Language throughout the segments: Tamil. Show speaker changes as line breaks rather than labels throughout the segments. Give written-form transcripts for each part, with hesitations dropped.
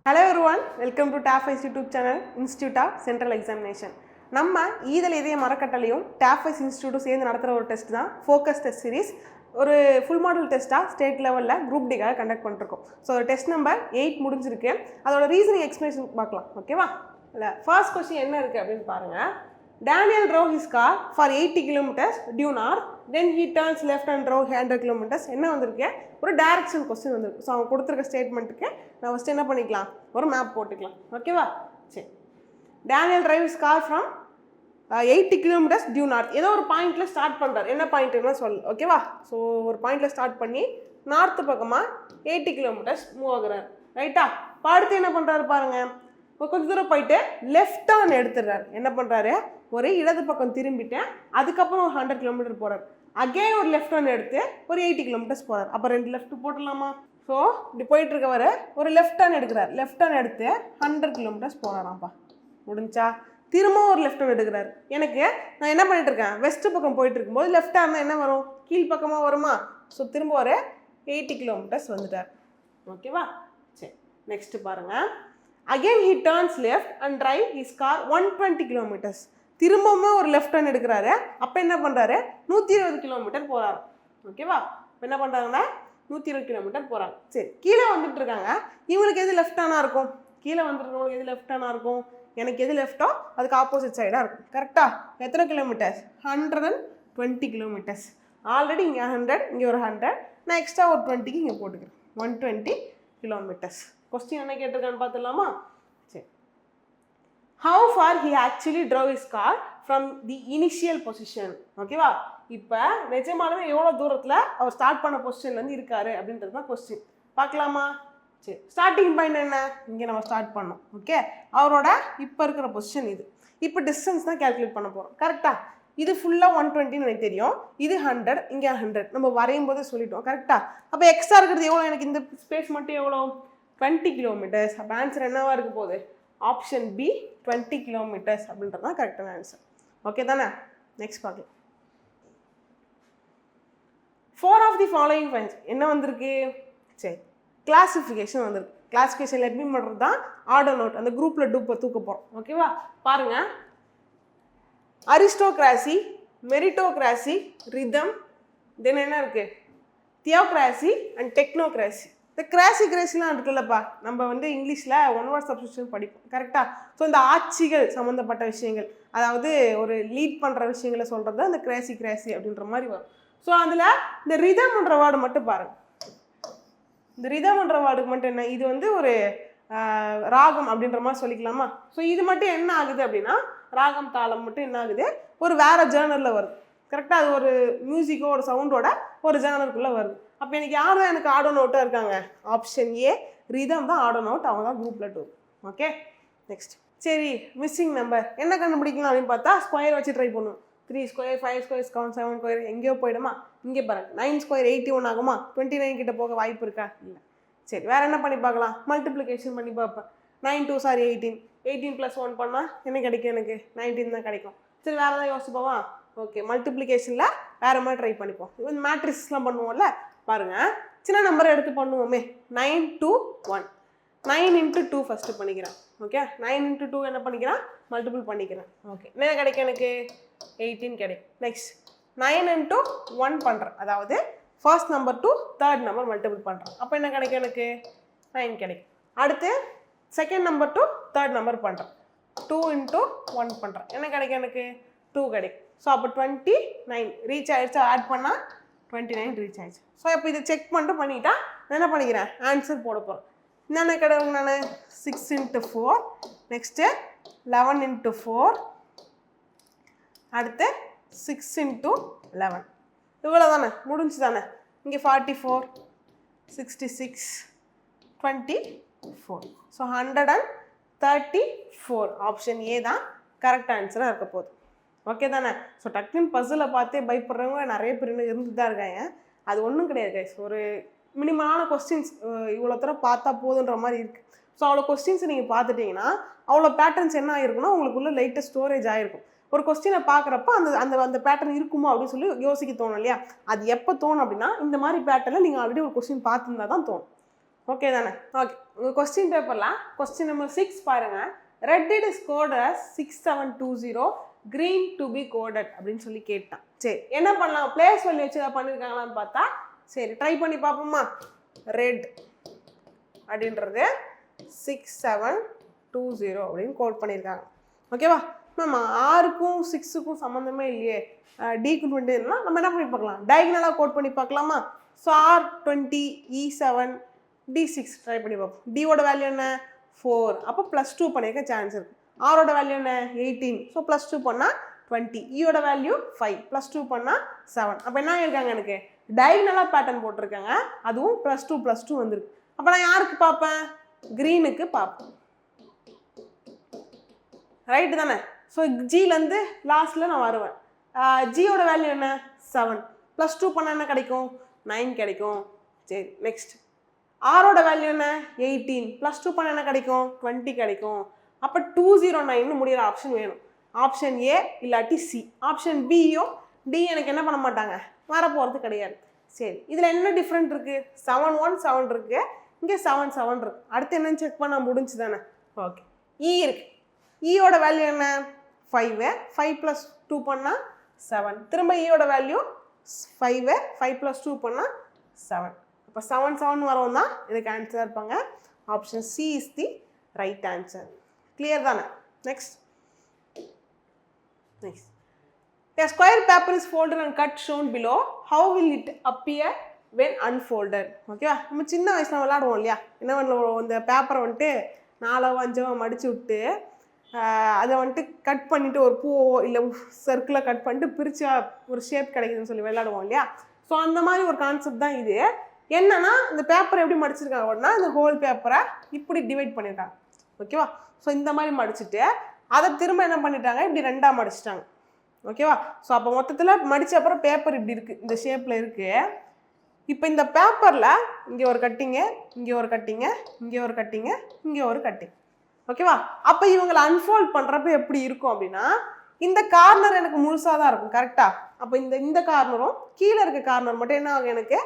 Hello everyone, welcome to TAFICE YouTube channel, Institute of Central Examination. நம்ம ஈதல் இதய மரக்கட்டளையும் TAFICE இன்ஸ்டிடியூட்டும் சேர்ந்து நடத்துகிற ஒரு டெஸ்ட் தான் ஃபோக்கஸ் டெஸ்ட் சீரிஸ். ஒரு ஃபுல் மாடல் டெஸ்ட்டாக ஸ்டேட் லெவலில் குரூப் டிக்காக கண்டக்ட் பண்ணிருக்கோம். ஸோ டெஸ்ட் நம்பர் 8 முடிஞ்சிருக்கு. அதோட ரீசனிங் எக்ஸ்பிளேஷன் பார்க்கலாம். ஓகேவா? இல்லை ஃபர்ஸ்ட் கொஸ்டின் என்ன இருக்குது அப்படின்னு பாருங்கள். Daniel drove his car for 80 kilometers due north, then he turns left and drove 100 kilometers. என்ன வந்திருக்கு? ஒரு டைரக்ஷன் கொஸ்டின் வந்திருக்கு. ஸோ அவங்க கொடுத்துருக்க ஸ்டேட்மெண்ட்டுக்கு நான் ஃபஸ்ட்டு என்ன பண்ணிக்கலாம், ஒரு மேப் போட்டுக்கலாம். ஓகேவா? சரி, Daniel drive his car from 80 kilometers due north. ஏதோ ஒரு பாயிண்ட்டில் ஸ்டார்ட் பண்ணுறாரு. என்ன பாயிண்ட்டுன்னு சொல்லு. ஓகேவா? ஸோ ஒரு பாயிண்ட்டில் ஸ்டார்ட் பண்ணி நார்த்து பக்கமாக 80 kilometers மூவ் ஆகுறாரு. ரைட்டா? இப்போ அடுத்து என்ன பண்ணுறாரு பாருங்கள். கொஞ்சம் தூரம் போயிட்டு லெஃப்ட் டர்ன் எடுத்துடுறாரு. என்ன பண்ணுறாரு, ஒரு இடது பக்கம் திரும்பிட்டு அதுக்கப்புறம் ஒரு 100 kilometers போகிறார். அகெயின் ஒரு லெஃப்ட் டர்ன் எடுத்து ஒரு 80 kilometers போகிறார். அப்போ 2 லெஃப்ட் போட்டுடலாமா? ஸோ இப்படி போயிட்டு இருக்கவர் ஒரு லெஃப்ட் டர்ன் எடுக்கிறார். லெஃப்ட் டர்ன் எடுத்து 100 kilometers போகிறாராம்ப்பா. முடிஞ்சா திரும்பவும் ஒரு லெஃப்ட் டர்ன் எடுக்கிறாரு. எனக்கு நான் என்ன பண்ணிட்டு இருக்கேன், வெஸ்ட் பக்கம் போயிட்டு இருக்கும்போது லெஃப்ட் டர்ன் என்ன வரும், கீழ் பக்கமாக வருமா? ஸோ திரும்ப ஒரு 80 kilometers வந்துட்டார். ஓகேவா? சரி, நெக்ஸ்ட் பாருங்கள். Again he turns left and drive his car 120 kilometers. திரும்பவுமே ஒரு லெஃப்ட் டர்ன் எடுக்கிறாரு. அப்போ என்ன பண்ணுறாரு, 120 kilometers போகிறாரு. ஓகேவா? இப்போ என்ன பண்ணுறாங்கன்னா 120 kilometers போகிறாங்க. சரி, கீழே வந்துட்டு இருக்காங்க. இவங்களுக்கு எது லெஃப்ட் டர்னாக இருக்கும்? கீழே வந்துருக்கவங்களுக்கு எது லெஃப்ட் டர்னாக இருக்கும்? எனக்கு எது லெஃப்ட்டோ அதுக்கு ஆப்போசிட் சைடாக இருக்கும். கரெக்டாக? எத்தனை கிலோமீட்டர்ஸ்? 120 kilometers. ஆல்ரெடி இங்கே 100, இங்கே ஒரு 100, நான் எக்ஸ்ட்ரா ஒரு 20க்கு இங்கே போட்டுக்கிறேன். 120 kilometers. கொஸ்டின் என்ன கேட்டிருக்கான்னு பார்த்துடலாமா? சரி, how far he actually drove his car from the initial position. ஓகேவா? இப்போ நிஜமானவே எவ்வளோ தூரத்தில் அவர் ஸ்டார்ட் பண்ண பொசிஷன்லேருந்து இருக்காரு அப்படின்றது தான் கொஸ்டின். பார்க்கலாமா? சரி, ஸ்டார்டிங் பாயிண்ட் என்ன, இங்கே நம்ம ஸ்டார்ட் பண்ணோம். ஓகே, அவரோட இப்போ இருக்கிற பொசிஷன் இது. இப்போ டிஸ்டன்ஸ் தான் கேல்குலேட் பண்ண போகிறோம். கரெக்டாக? இது ஃபுல்லாக 120 எனக்கு தெரியும், இது 100, இங்கே 100 நம்ம வரையும் போதே சொல்லிட்டோம். கரெக்டாக? அப்போ எக்ஸ்ட்ரா இருக்கிறது எவ்வளோ, எனக்கு இந்த ஸ்பேஸ் மட்டும் எவ்வளோ, 20 kilometers. அப்போ ஆன்சர் என்னவா இருக்க போகுது, ஆப்ஷன் பி 20 kilometers அப்படின்றது தான் கரெக்டான ஆன்சர். ஓகே தானே? நெக்ஸ்ட் பார்க்கலாம். 4 ஆஃப் தி ஃபாலோயிங் பாயிண்ட்ஸ் என்ன வந்திருக்கு? சரி, கிளாசிஃபிகேஷன் வந்திருக்கு. கிளாசிஃபிகேஷனில் எப்படி பண்ணுறது தான் ஆர்டர் நோட், அந்த குரூப்பில் தூக்க போகிறோம். ஓகேவா? பாருங்கள். அரிஸ்டோக்ராசி, மெரிட்டோக்ராசி, ரிதம், தென் என்ன இருக்குது, தியோக்ராசி அண்ட் டெக்னோக்ராசி. இந்த கிராசிலாம் இருக்குல்லப்பா, நம்ம இங்கிலீஷில் ஒன் வேர்ட் சப்ஸ்டியூஷன் படிப்போம். கரெக்டாக? ஸோ இந்த ஆட்சிகள் சம்மந்தப்பட்ட விஷயங்கள், அதாவது ஒரு லீட் பண்ணுற விஷயங்களை சொல்கிறது தான் இந்த கிராசி அப்படின்ற மாதிரி வரும். ஸோ அதில் இந்த ரிதம்ன்ற வேர்டு மட்டும் பாருங்கள். இந்த ரிதம்ன்ற வேர்டுக்கு மட்டும் என்ன, இது ஒரு ராகம் அப்படின்ற மாதிரி சொல்லிக்கலாமா? ஸோ இது மட்டும் என்ன ஆகுது அப்படின்னா, ராகம் தாளம் மட்டும் என்ன ஆகுது, ஒரு வேறு ஜேர்னலில் வருது. கரெக்டாக? அது ஒரு மியூசிக்கோ ஒரு சவுண்டோட ஒரு ஜேர்னலுக்குள்ளே வருது. அப்போ எனக்கு யார் தான் எனக்கு ஆடோ நோட்டாக இருக்காங்க, ஆப்ஷன் ஏ ரிதம் தான் ஆடோ நோட், அவங்க தான் குரூப்பில் 2. Okay, next. சரி, மிஸ்ஸிங் நம்பர் என்ன கண்டுபிடிக்கலாம் அப்படின்னு பார்த்தா ஸ்கொயர் வச்சு ட்ரை பண்ணுவோம். 3 ஸ்கொயர் 5 ஸ்கொயர் 7 ஸ்கொயர் எங்கேயோ போயிடுமா? இங்கே பாருங்க, 9 ஸ்கொயர் 81 ஆகுமா? 29 கிட்ட போக வாய்ப்பு இருக்கா? இல்லை. சரி, வேறு என்ன பண்ணி பார்க்கலாம், மல்டிப்ளிகேஷன் பண்ணி பார்ப்பேன். 9 2 சார் 18, 18 + 1 பண்ணால் என்ன கிடைக்கும், எனக்கு 19 தான் கிடைக்கும். சரி, வேறு ஏதாவது யோசிப்போவா? ஓகே, மல்டிப்ளிகேஷனில் வேறு மாதிரி ட்ரை பண்ணிப்போம். இது மேட்ரிக்ஸ்லாம் பண்ணுவோம்ல, பாருங்கள், சின்ன நம்பரை எடுத்து பண்ணுவோமே. 9 2 1, 9 × 2 ஃபஸ்ட்டு பண்ணிக்கிறேன். ஓகே, 9 × 2 என்ன பண்ணிக்கிறேன், மல்டிபிள் பண்ணிக்கிறேன். ஓகே, என்ன கிடைக்கும், எனக்கு 18 கிடைக்கும். நெக்ஸ்ட் 9 × 1 பண்ணுறேன், அதாவது first number to third number multiple பண்ணுறேன். அப்போ என்ன கிடைக்கும், எனக்கு 9 கிடைக்கும். அடுத்து second number to third number பண்ணுறேன், 2 × 1 பண்ணுறேன். என்ன கிடைக்கும், எனக்கு 2 கிடைக்கும். ஸோ அப்போ 29 ரீச் ஆகிடுச்சு, ஆட் பண்ணால் 29 ரீச் ஆயிடுச்சு. ஸோ இப்போ இதை செக் பண்ணிட்டா நான் என்ன பண்ணிக்கிறேன், ஆன்சர் போட போகிறேன். என்னென்ன கிடையாது, நான் 6 × 4, நெக்ஸ்ட்டு 11 × 4, அடுத்து 6 × 11. இவ்வளோ தானே, முடிஞ்சு தானே. இங்கே 44, 66, 24. ஸோ 134. ஆப்ஷன் ஏ தான் கரெக்ட் ஆன்சராக இருக்க போகுது. ஓகே தானே? ஸோ டக்குன்னு பஸ்ஸில் பார்த்தே பயப்படுறவங்க நிறைய பேர் இருந்து தான் இருக்காங்க. அது ஒன்றும் கிடையாது கைஸ், ஒரு மினிமமான கொஸ்டின்ஸ் இவ்வளோ தூரம் பார்த்தா போதுன்ற மாதிரி இருக்குது. ஸோ அவ்வளோ கொஸ்டின்ஸை நீங்கள் பார்த்துட்டிங்கன்னா அவ்வளோ பேட்டர்ன்ஸ் என்ன ஆகிருக்குன்னா உங்களுக்குள்ள லைட்டாக ஸ்டோரேஜ் ஆகிருக்கும். ஒரு கொஸ்டினை பார்க்குறப்ப அந்த அந்த அந்த பேட்டர்ன் இருக்குமோ அப்படின்னு சொல்லி யோசிக்க தோணும் இல்லையா? அது எப்போ தோணும் அப்படின்னா, இந்த மாதிரி பேட்டர்னில் நீங்கள் ஆல்ரெடி ஒரு கொஸ்டின் பார்த்துருந்தா தான் தோணும். ஓகே தானே? ஓகே, உங்கள் கொஸ்டின் பேப்பரில் கொஸ்டின் நம்பர் 6 பாருங்கள். Read it is coded as 6720, green to be coded அப்படின்னு சொல்லி கேட்டான். சரி, என்ன பண்ணலாம்? பிளேஸ் வேல்யூ வச்சு ஏதாவது பண்ணியிருக்காங்களான்னு பார்த்தா, சரி ட்ரை பண்ணி பார்ப்போமா? ரெட் அப்படின்றது 6720 அப்படின்னு கோட் பண்ணியிருக்காங்க. ஓகேவா மேம்? ஆருக்கும் 6க்கும் சம்மந்தமே இல்லையே, டிக்கு 20னா நம்ம என்ன பண்ணி பார்க்கலாம்? டயகனலாக கோட் பண்ணி பார்க்கலாமா? So R20 E7 D6 try பண்ணி பார்ப்போம். டியோட வேல்யூ என்ன? 4. அப்போ +2 பண்ணியிருக்க சான்ஸ் இருக்குது. ஆரோட வேல்யூ என்ன? 18. ஸோ +2 பண்ணால் 20. ஈயோட வேல்யூ 5. +2 பண்ணால் 7. அப்போ என்ன இருக்காங்க? எனக்கு டயகனலாக பேட்டர்ன் போட்டிருக்காங்க, அதுவும் +2 வந்துருக்கு. அப்போ நான் யாருக்கு பார்ப்பேன்? க்ரீனுக்கு பார்ப்பேன். ரைட்டு தானே? ஸோ ஜிலேருந்து லாஸ்ட்டில் நான் வருவேன். ஜியோட வேல்யூ என்ன? 7. +2 பண்ணால் என்ன கிடைக்கும்? 9 கிடைக்கும். சரி, நெக்ஸ்ட் ஆரோட வேல்யூ என்ன? 18. +2 பண்ணால் என்ன கிடைக்கும்? 20 கிடைக்கும். அப்போ 209 முடிகிற ஆப்ஷன் வேணும். ஆப்ஷன் ஏ இல்லாட்டி சி. ஆப்ஷன் பியும் டி எனக்கு என்ன பண்ண மாட்டாங்க, வரப்போகிறது கிடையாது. சரி, இதில் என்ன டிஃப்ரெண்ட் இருக்குது? 717 இருக்குது, இங்கே 77 இருக்குது. அடுத்து என்னன்னு செக் பண்ண முடிஞ்சு தானே? ஓகே, இ இருக்குது. ஈயோட வேல்யூ என்ன? 5. 5 + 2 பண்ணால் 7. திரும்ப ஈயோட வேல்யூ 5. 5 + 2 பண்ணால் 7. அப்போ 7 வரவும் தான் இதுக்கு ஆன்சர் இருப்பாங்க. Option C is the right answer. Clear தானே? Next. A square paper is folded and cut shown below. How will it appear when unfolded? ஓகேவா? நம்ம சின்ன வயசில் விளையாடுவோம் இல்லையா? என்ன பண்ணுவோம்? இந்த பேப்பரை வந்துட்டு 4 5 மடித்து விட்டு அதை வந்துட்டு கட் பண்ணிவிட்டு ஒரு பூவோ இல்லை சர்க்கிளை கட் பண்ணிட்டு பிரித்தா ஒரு ஷேப் கிடைக்குதுன்னு சொல்லி விளையாடுவோம் இல்லையா? ஸோ அந்த மாதிரி ஒரு கான்செப்ட் தான் இது. என்னன்னா, இந்த பேப்பரை எப்படி மடிச்சிருக்காங்க அப்படின்னா, இந்த ஹோல் பேப்பரை இப்படி டிவைட் பண்ணியிருக்காங்க. ஓகேவா? ஸோ இந்த மாதிரி மடிச்சுட்டு அதை திரும்ப என்ன பண்ணிட்டாங்க? இப்படி 2ஆக மடிச்சிட்டாங்க. ஓகேவா? ஸோ அப்போ மொத்தத்தில் மடித்த அப்புறம் பேப்பர் இப்படி இருக்குது, இந்த ஷேப்பில் இருக்குது. இப்போ இந்த பேப்பரில் இங்கே ஒரு கட்டிங்கு, இங்கே ஒரு கட்டிங்கு, இங்கே ஒரு கட்டிங்கு, இங்கே ஒரு கட்டிங். ஓகேவா? அப்போ இவங்களை அன்ஃபோல்ட் பண்ணுறப்ப எப்படி இருக்கும் அப்படின்னா, இந்த கார்னர் எனக்கு முழுசாக தான் இருக்கும். கரெக்டாக? அப்போ இந்த கார்னரும் கீழே இருக்க கார்னர் மட்டும் என்ன ஆகும்? எனக்கு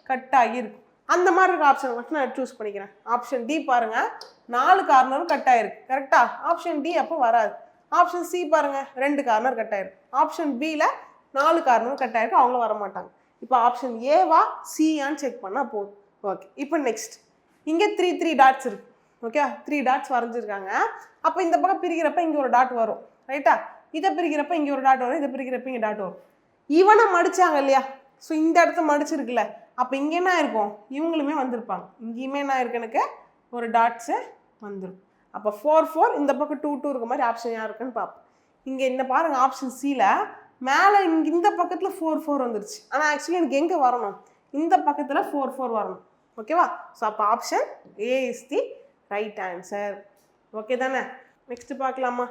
கட் ஆகி இருக்கும். அந்த மாதிரி இருக்க ஆப்ஷன் மட்டும் நான் சூஸ் பண்ணிக்கிறேன். ஆப்ஷன் டி பாருங்கள், 4 கார்னரும் கட் ஆகிருக்கு. கரெக்டாக? ஆப்ஷன் டி அப்போ வராது. ஆப்ஷன் சி பாருங்கள், 2 கார்னர் கட் ஆகிருக்கு. ஆப்ஷன் பியில் 4 கார்னரும் கட் ஆகிருக்கு, அவங்களும் வர மாட்டாங்க. இப்போ ஆப்ஷன் ஏவா சியான்னு செக் பண்ணால் போதும். ஓகே, இப்போ நெக்ஸ்ட். இங்கே 3 டாட்ஸ் இருக்குது. ஓகே, 3 டாட்ஸ் வரைஞ்சிருக்காங்க. அப்போ இந்த பக்கம் பிரிக்கிறப்ப இங்கே ஒரு டாட் வரும். ரைட்டா? இதை பிரிக்கிறப்ப இங்கே ஒரு டாட் வரும், இதை பிரிக்கிறப்ப இங்கே டாட் வரும். இவனை மடித்தாங்க இல்லையா? ஸோ இந்த இடத்த மடிச்சிருக்குல்ல, அப்போ இங்கே என்ன இருக்கும்? இவங்களுமே வந்திருப்பாங்க. இங்கேயுமே என்ன இருக்கு? எனக்கு ஒரு டாட்ஸு வந்துடும். அப்போ 4 4, இந்த பக்கம் 2 2 இருக்க மாதிரி ஆப்ஷன் யார் இருக்குன்னு பார்ப்போம். இங்கே இந்த பாருங்கள், ஆப்ஷன் சியில் மேலே இந்த பக்கத்தில் 4 4 வந்துருச்சு. ஆனால் ஆக்சுவலி எனக்கு எங்கே வரணும்? இந்த பக்கத்தில் 4 4 வரணும். ஓகேவா? ஸோ அப்போ option A is the right answer. Okay தானே? நெக்ஸ்ட் பார்க்கலாமா?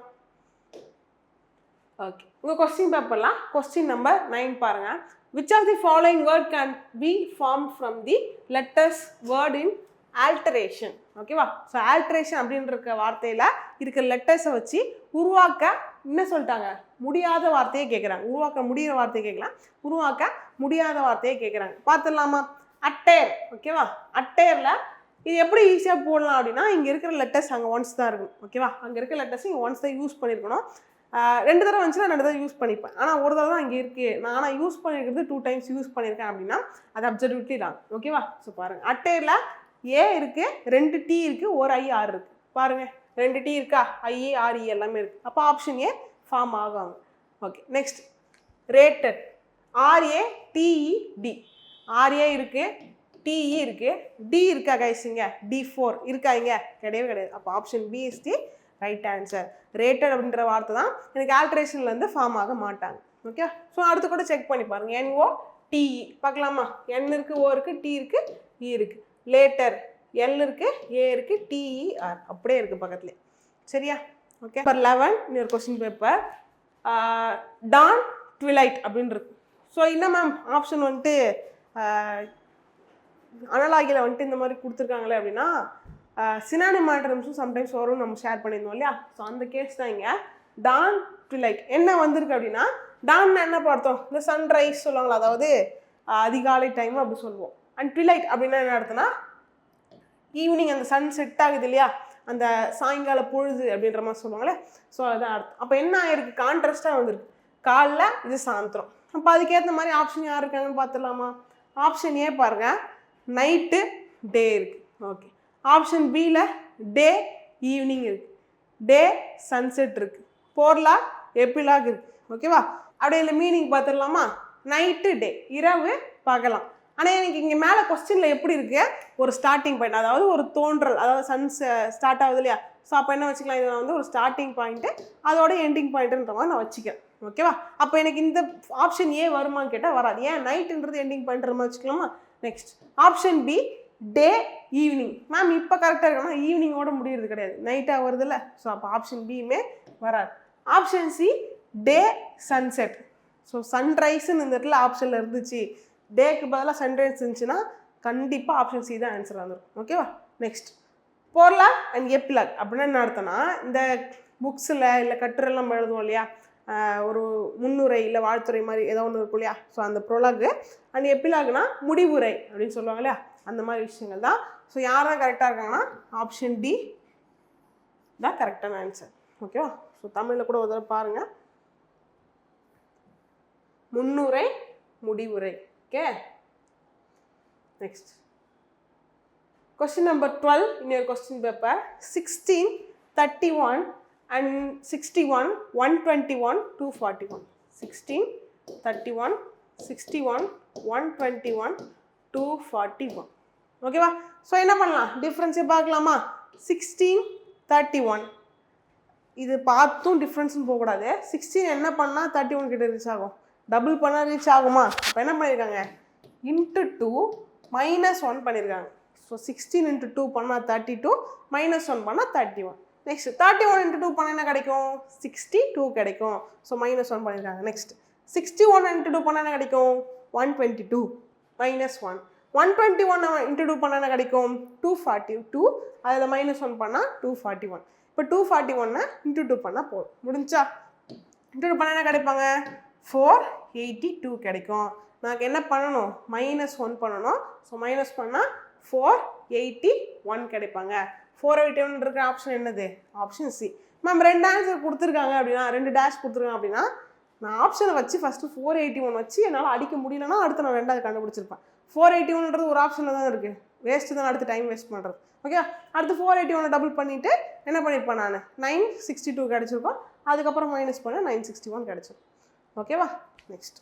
ஓகே, உங்கள் கொஸ்டின் பேப்பர்லாம் கொஸ்டின் நம்பர் 9 பாருங்கள். Which of the following word can be formed from the letters word in alteration? ஓகேவா? ஸோ ஆல்ட்ரேஷன் அப்படின்ற வார்த்தையில் இருக்கிற லெட்டர்ஸை வச்சு உருவாக்க என்ன சொல்லிட்டாங்க? முடியாத வார்த்தையை கேட்குறாங்க. உருவாக்க முடிகிற வார்த்தையை கேட்கலாம், உருவாக்க முடியாத வார்த்தையை கேட்குறாங்க. பார்த்துடலாமா? அட்டேர். ஓகேவா? அட்டேரில் இது எப்படி ஈஸியாக போடலாம் அப்படின்னா, இங்கே இருக்கிற லெட்டர்ஸ் அங்கே ஒன்ஸ் தான் இருக்கும். ஓகேவா? அங்கே இருக்கிற லெட்டர்ஸ் இங்கே ஒன்ஸ் தான் யூஸ் பண்ணியிருக்கணும். 2 தடவை வந்துச்சுன்னா 2 தடவை யூஸ் பண்ணிப்பேன். ஆனால் ஒரு தடவை தான் இங்கே இருக்குது, நான் யூஸ் பண்ணியிருக்கிறது 2 டைம்ஸ் யூஸ் பண்ணியிருக்கேன் அப்படின்னா அது அப்சல்யூட்லி ராங். ஓகேவா? ஸோ பாருங்கள், அட்டேரில் ஏ இருக்குது, 2 டி இருக்குது, ஒரு ஐ ஆர் இருக்குது. பாருங்கள், 2 டி இருக்கா, ஐஏ ஆர்இ எல்லாமே இருக்குது. அப்போ ஆப்ஷன் ஏ ஃபார்ம் ஆகாங்க. Okay, next. Rated, RATED. RA இருக்குது, டிஇ இருக்குது, டி இருக்கா கைஸுங்க? D4 இருக்கா? இங்கே கிடையவே கிடையாது. அப்போ option B is the right answer. Rated அப்படின்ற வார்த்தை தான் எனக்கு ஆல்ட்ரேஷன்லேருந்து ஃபார்ம் ஆக மாட்டாங்க. ஓகே, ஸோ அடுத்து கூட செக் பண்ணி பாருங்கள். NOTE பார்க்கலாமா? N இருக்குது, O இருக்குது, T இருக்குது, E இருக்குது. லேட்டர் L இருக்குது, A இருக்குது, TER அப்படியே இருக்குது பக்கத்துலேயே. சரியா? ஓகே, நம்பர் 11 இன்னொரு கொஸ்டின் பேப்பர். டான் ட்விலைட் அப்படின்னு இருக்கு. ஸோ என்ன மேம் ஆப்ஷன் வந்துட்டு அனலாகியில் வந்துட்டு இந்த மாதிரி கொடுத்துருக்காங்களே அப்படின்னா, சினானிம் ஆண்டரம்ஸும் சம்டைம்ஸ் வரும்னு நம்ம ஷேர் பண்ணியிருந்தோம் இல்லையா? ஸோ அந்த கேஸ் தான் இங்கே. டான் ட்விலைட் என்ன வந்திருக்கு அப்படின்னா, டான்னா என்ன பார்த்தோம்? இந்த சன்ரைஸ் சொல்லுவாங்களா, அதாவது அதிகாலை டைம் அப்படி சொல்லுவோம். அண்ட் ட்விலைட் அப்படின்னா என்ன அர்த்தம்னா ஈவினிங் அந்த சன் செட் ஆகுது இல்லையா, அந்த சாயங்கால பொழுது அப்படின்ற மாதிரி சொல்லுவாங்களே, ஸோ அதுதான் அர்த்தம். அப்போ என்ன ஆயிருக்கு, கான்ட்ராஸ்டாக வந்துருக்கு, காலைல இது சாயந்தரம். அப்போ அதுக்கேற்ற மாதிரி ஆப்ஷன் யார் இருக்காங்கன்னு பார்த்துடலாமா. ஆப்ஷன் ஏ பாருங்க, நைட்டு டே இருக்கு. ஓகே. ஆப்ஷன் பியில் டே ஈவினிங் இருக்கு, டே சன்செட் இருக்கு, போர்லா எப்பிலாக் இருக்கு. ஓகேவா. அப்படியே இல்லை மீனிங் பார்த்துடலாமா. நைட்டு டே, இரவு பகலாம். ஆனால் எனக்கு இங்கே மேலே கொஸ்டினில் எப்படி இருக்கு, ஒரு ஸ்டார்டிங் பாயிண்ட், அதாவது ஒரு தோன்றல், அதாவது சன்ஸ் ஸ்டார்ட் ஆகுது இல்லையா. ஸோ அப்போ என்ன வச்சுக்கலாம், இது நான் வந்து ஒரு ஸ்டார்டிங் பாயிண்ட்டு அதோட எண்டிங் பாயிண்ட்டுன்ற மாதிரி நான் வச்சுக்கிறேன். ஓகேவா. அப்போ எனக்கு இந்த ஆப்ஷன் ஏ வருமானு கேட்டால் வராது. ஏன், நைட்டுன்றது எண்டிங் பாயிண்ட்ற மாதிரி வச்சுக்கலாமா. Next option b day evening. Ma'am இப்போ கரெக்டாக இருக்கணும், ஈவினிங்கோட முடியறது கிடையாது, நைட்டாக வருது இல்லை. ஸோ அப்போ ஆப்ஷன் பியுமே வராது. ஆப்ஷன் சி டே சன்செட். ஸோ சன்ரைஸ்ன்னு இந்த இடத்துல ஆப்ஷனில் இருந்துச்சு, டேக்கு பதிலாக சன்ரைஸ் இருந்துச்சுன்னா கண்டிப்பாக ஆப்ஷன் சி தான் ஆன்சர் வந்துடும். ஓகேவா. நெக்ஸ்ட் போர்லாக் அண்ட் எப்பிலாக் அப்படின்னா என்ன அர்த்தம்னா, இந்த புக்ஸில் இல்லை கட்டுரைலாம் நம்ம எழுதுவோம் இல்லையா, ஒரு முன்னுரை இல்லை வாழ்த்துறை மாதிரி ஏதோ ஒன்று இருக்கும் இல்லையா. ஸோ அந்த ப்ரோலாகு அண்ட் எப்பிலாக்னா முடிவுரை அப்படின்னு சொல்லுவாங்க இல்லையா, அந்த மாதிரி விஷயங்கள் தான். ஸோ யார் தான் கரெக்டாக இருக்காங்கன்னா ஆப்ஷன் டி தான் கரெக்டான ஆன்சர். ஓகேவா. ஸோ தமிழில் கூட ஒரு தடவை பாருங்கள், முன்னுரை முடிவுரை. Okay. Next question number 12 in your question paper. 16, 31 and 61, 121, 241. 16, 31, 61, 121, 241. ஓகேவா. ஸோ என்ன பண்ணலாம், டிஃப்ரென்ஸை பார்க்கலாமா. 16, 31 இது பார்த்தும் டிஃப்ரென்ஸ்னு போகக்கூடாது. 16 என்ன பண்ணால் 31 கிட்ட ரீச் ஆகும், டபுள் பண்ணால் ரீச் ஆகுமா. அப்போ என்ன பண்ணியிருக்காங்க, இன்ட்டு 2 -1 பண்ணியிருக்காங்க. ஸோ 16 × 2 பண்ணால் 32, -1 பண்ணால் 31. நெக்ஸ்ட் 31 × 2 பண்ணால் என்ன கிடைக்கும், 62 கிடைக்கும். ஸோ -1 பண்ணியிருக்காங்க. நெக்ஸ்ட் 61 × 2 பண்ணால் என்ன கிடைக்கும், 122 -1. 121 × 2 பண்ணால் என்ன கிடைக்கும், 242. அதில் -1 பண்ணால் 241. இப்போ 241 × 2 பண்ணால் போதும், முடிஞ்சா. × 2 பண்ணால் என்ன கிடைப்பாங்க, 482 கிடைக்கும். நான் என்ன பண்ணணும், -1 பண்ணணும். ஸோ மைனஸ் பண்ணால் 481 கிடைப்பாங்க. 481 இருக்கிற ஆப்ஷன் என்னது, ஆப்ஷன் சி. மேம் 2 ஆன்சர் கொடுத்துருக்காங்க அப்படின்னா, 2 டேஷ் கொடுத்துருக்காங்க அப்படின்னா, நான் ஆப்ஷனை வச்சு ஃபஸ்ட்டு 481 வச்சு என்னால் அடிக்க முடியலன்னா அடுத்து நான் 2வது கண்டுபிடிச்சிருப்பேன். 481ன்றது ஒரு ஆப்ஷனில் தான் இருக்குது, வேஸ்ட்டு தான், அடுத்து டைம் வேஸ்ட் பண்ணுறது. ஓகே. அடுத்து 481 டபுள் பண்ணிவிட்டு என்ன பண்ணியிருப்பேன் நான், 962 கிடச்சிருக்கோம். அதுக்கப்புறம் மைனஸ் பண்ண 961 கிடச்சிருக்கும். ஓகேவா. Next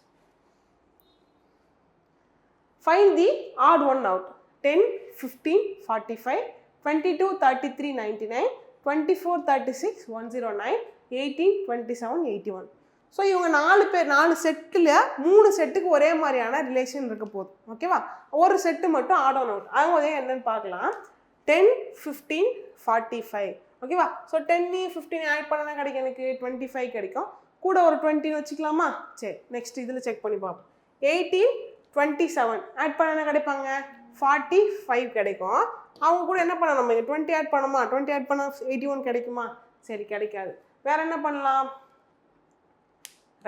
find the odd one out. 10, 15, 45, 22, 33, 99, 24, 36, 109, 18, 27, 81. So இவங்க 4 பேர் 4 செட்டில் 3 செட்டுக்கு ஒரே மாதிரியான ரிலேஷன் இருக்க போகுது. ஓகேவா. ஒரு செட்டு மட்டும் ஆட் ஒன் அவுட். அவங்க என்னன்னு பார்க்கலாம். 10, 15, 45. ஓகேவா. ஸோ 10, 15 ஆட் பண்ணனா கிடைக்கும், எனக்கு 25 கிடைக்கும். கூட ஒரு 20 வச்சுக்கலாமா. சரி. நெக்ஸ்ட் இதில் செக் பண்ணி பார்ப்போம். 18, 27 ஆட் பண்ணனா கிடைப்பாங்க, 45 கிடைக்கும். அவங்க கூட என்ன பண்ணணும், நம்ம 20 ஆட் பண்ணணுமா, 20 ஆட் பண்ணால் 81 கிடைக்குமா, சரி கிடைக்காது. வேறு என்ன பண்ணலாம்,